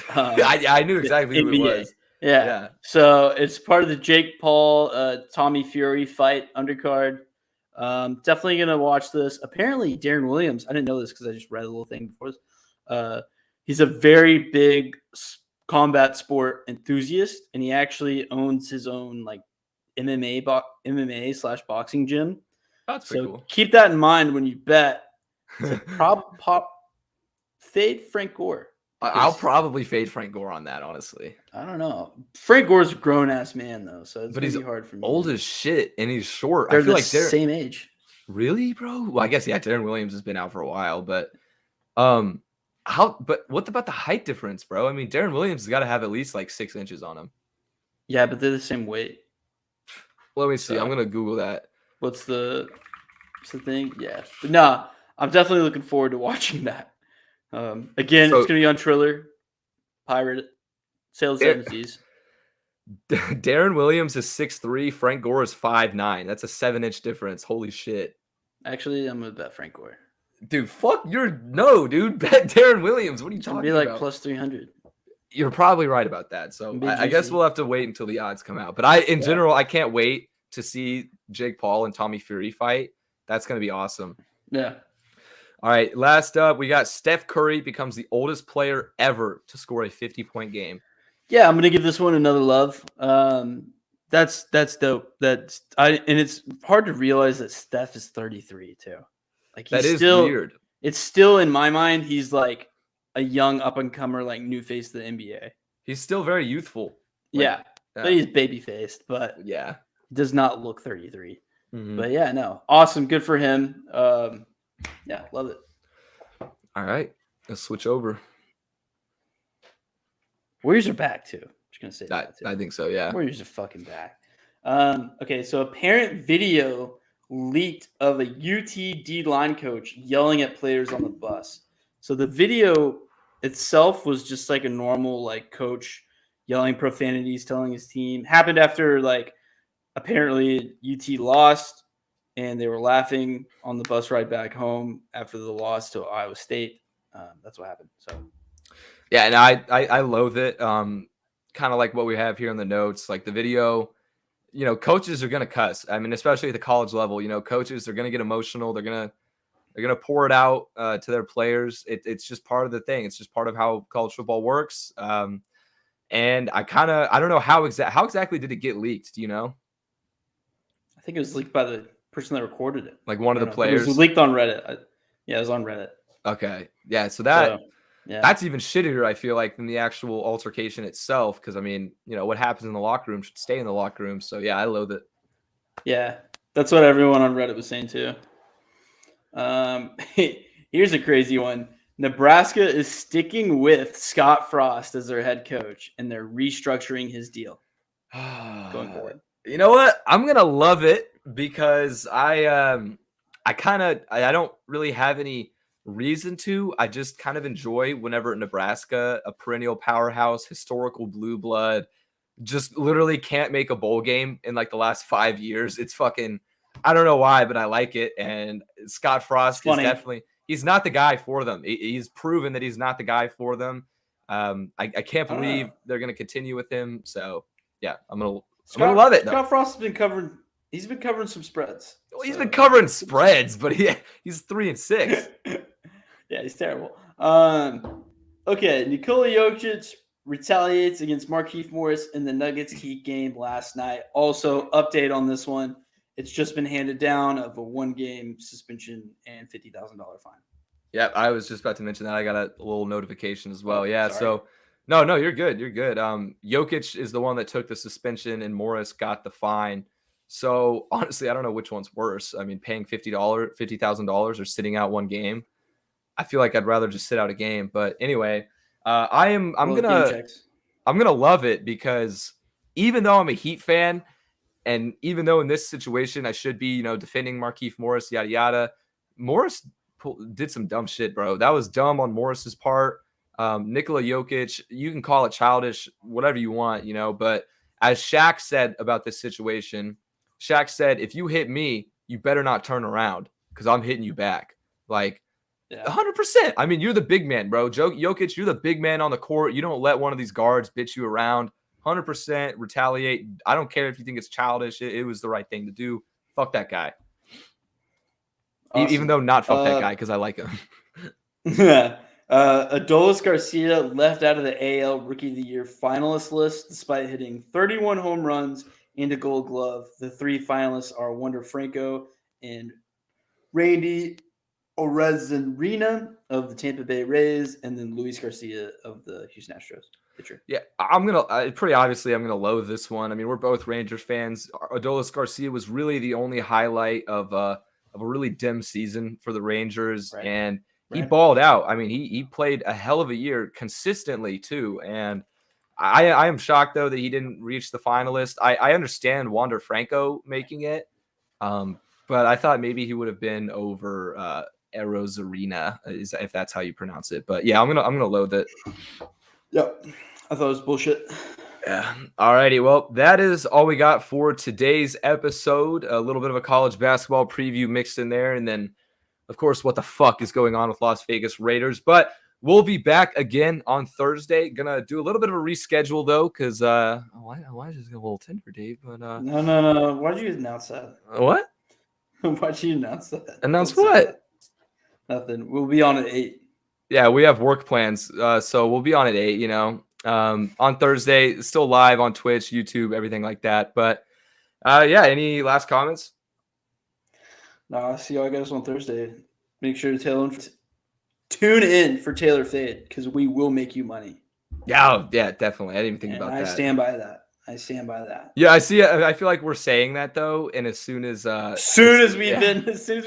I knew exactly who it was. Yeah. So it's part of the Jake Paul, Tommy Fury fight undercard. Definitely going to watch this. Apparently, Darren Williams, I didn't know this because I just read a little thing before this. He's a very big combat sport enthusiast, and he actually owns his own like MMA/boxing gym. That's pretty cool. Keep that in mind when you bet. Fade Frank Gore. I'll probably fade Frank Gore on that, honestly. I don't know. Frank Gore's a grown ass man though, so it's gonna be hard for me. Old as shit, and he's short. I feel like they're the same age. Really, bro? Well, I guess Darren Williams has been out for a while, but But what about the height difference, bro? I mean, Darren Williams has got to have at least like 6 inches on him. Yeah, but they're the same weight. Let me see. I'm gonna Google that. What's the thing? Yeah, but no, I'm definitely looking forward to watching that. Again, it's gonna be on Triller, Pirate, Sales Agencies. Darren Williams is 6'3", Frank Gore is 5'9". That's a 7-inch difference. Holy shit. Actually, I'm gonna bet Frank Gore. Dude, dude. Bet Darren Williams. What are you talking about? It'd be like plus 300. You're probably right about that. So I guess we'll have to wait until the odds come out. But in general, I can't wait to see Jake Paul and Tommy Fury fight. That's going to be awesome. Yeah. All right. Last up, we got Steph Curry becomes the oldest player ever to score a 50-point game. Yeah, I'm going to give this one another love. That's dope. And it's hard to realize that Steph is 33 too. Like that is weird. It's still in my mind. He's like a young up and comer, like new face of the NBA. He's still very youthful. But he's baby faced. But does not look 33. Mm-hmm. But yeah, no, awesome, good for him. Yeah, love it. All right, let's switch over. Warriors are back too. Just gonna say that too. I think so. Yeah, Warriors are fucking back. Okay, so apparent video leaked of a UTD line coach yelling at players on the bus. So the video itself was just like a normal like coach yelling profanities, telling his team. Happened after like apparently UT lost, and they were laughing on the bus ride back home after the loss to Iowa State. That's what happened. So yeah, and I loathe it. Kind of like what we have here in the notes, like the video. You know, coaches are going to cuss. I mean, especially at the college level, you know, coaches are going to get emotional. They're going to pour it out to their players. It's just part of the thing. It's just part of how college football works. And I don't know how exactly did it get leaked? Do you know? I think it was leaked by the person that recorded it. Like one of the players. It was leaked on Reddit. It was on Reddit. Okay. Yeah. So that's even shittier, I feel like, than the actual altercation itself. Because, I mean, you know, what happens in the locker room should stay in the locker room. So, yeah, I loathe it. Yeah, that's what everyone on Reddit was saying, too. Here's a crazy one. Nebraska is sticking with Scott Frost as their head coach, and they're restructuring his deal going forward. You know what? I'm going to love it because I don't really have any reason to. I just kind of enjoy whenever Nebraska, a perennial powerhouse, historical blue blood, just literally can't make a bowl game in like the last 5 years. It's fucking, I don't know why, but I like it. And Scott Frost is definitely, he's not the guy for them. He's proven that he's not the guy for them. I can't believe they're going to continue with him. So yeah, I'm gonna love it. Scott Frost has been covering. He's been covering some spreads. Well, he's been covering spreads, but he's 3-6. Yeah, he's terrible. Okay, Nikola Jokic retaliates against Markieff Morris in the Nuggets Heat game last night. Also, update on this one. It's just been handed down of a 1-game suspension and $50,000 fine. Yeah, I was just about to mention that. I got a little notification as well. Yeah, sorry. So no, you're good. You're good. Jokic is the one that took the suspension and Morris got the fine. So honestly, I don't know which one's worse. I mean, paying $50,000 or sitting out 1 game. I feel like I'd rather just sit out a game. But anyway, I'm gonna love it because even though I'm a Heat fan, and even though in this situation I should be, defending Markieff Morris, yada yada, Morris did some dumb shit, bro. That was dumb on Morris's part. Nikola Jokic, you can call it childish, whatever you want, but as Shaq said about this situation, Shaq said, if you hit me, you better not turn around because I'm hitting you back. Like, 100%. I mean, you're the big man, bro. Jokic, you're the big man on the court. You don't let one of these guards bitch you around. 100% retaliate. I don't care if you think it's childish. It was the right thing to do. Fuck that guy. Awesome. Even though not fuck that guy because I like him. Adolis Garcia left out of the AL Rookie of the Year finalist list despite hitting 31 home runs and a Gold Glove. The 3 finalists are Wander Franco and Randy Orezarena of the Tampa Bay Rays, and then Luis Garcia of the Houston Astros. Pitcher. Yeah, I'm gonna loathe this one. I mean, we're both Rangers fans. Adolis Garcia was really the only highlight of a really dim season for the Rangers, and he balled out. I mean, he played a hell of a year consistently too, and I am shocked though that he didn't reach the finalist. I understand Wander Franco making it, but I thought maybe he would have been over Orezarena, if that's how you pronounce it. But yeah, I'm gonna loathe it. Yep, I thought it was bullshit. Yeah. Alrighty. Well, that is all we got for today's episode. A little bit of a college basketball preview mixed in there, and then, of course, what the fuck is going on with Las Vegas Raiders. But we'll be back again on Thursday. Gonna do a little bit of a reschedule though, because Elijah's got a little tender date. But no. Why'd you announce that? What? Why'd you announce that? Announce what? Nothing. We'll be on at 8. Yeah, we have work plans, so we'll be on at 8. On Thursday, still live on Twitch, YouTube, everything like that. But yeah, any last comments? No, I'll see y'all guys on Thursday. Make sure to tune in for Taylor Fade because we will make you money. Yeah, definitely. I didn't even think about that. I stand by that. Yeah, I see. I feel like we're saying that though, and as soon as we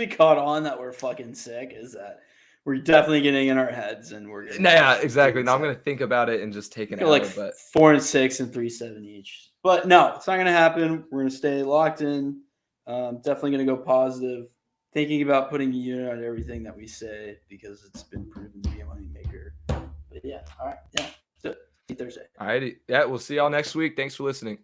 caught on that we're fucking sick, is that we're definitely getting in our heads, and we're getting exactly. Now I'm gonna think about it and just take an hour. Like 4-6 and 3-7 each. But no, it's not gonna happen. We're gonna stay locked in. Definitely gonna go positive. Thinking about putting a unit on everything that we say because it's been proven to be a money maker. But yeah, all right, yeah. See you Thursday. All righty, yeah. We'll see y'all next week. Thanks for listening.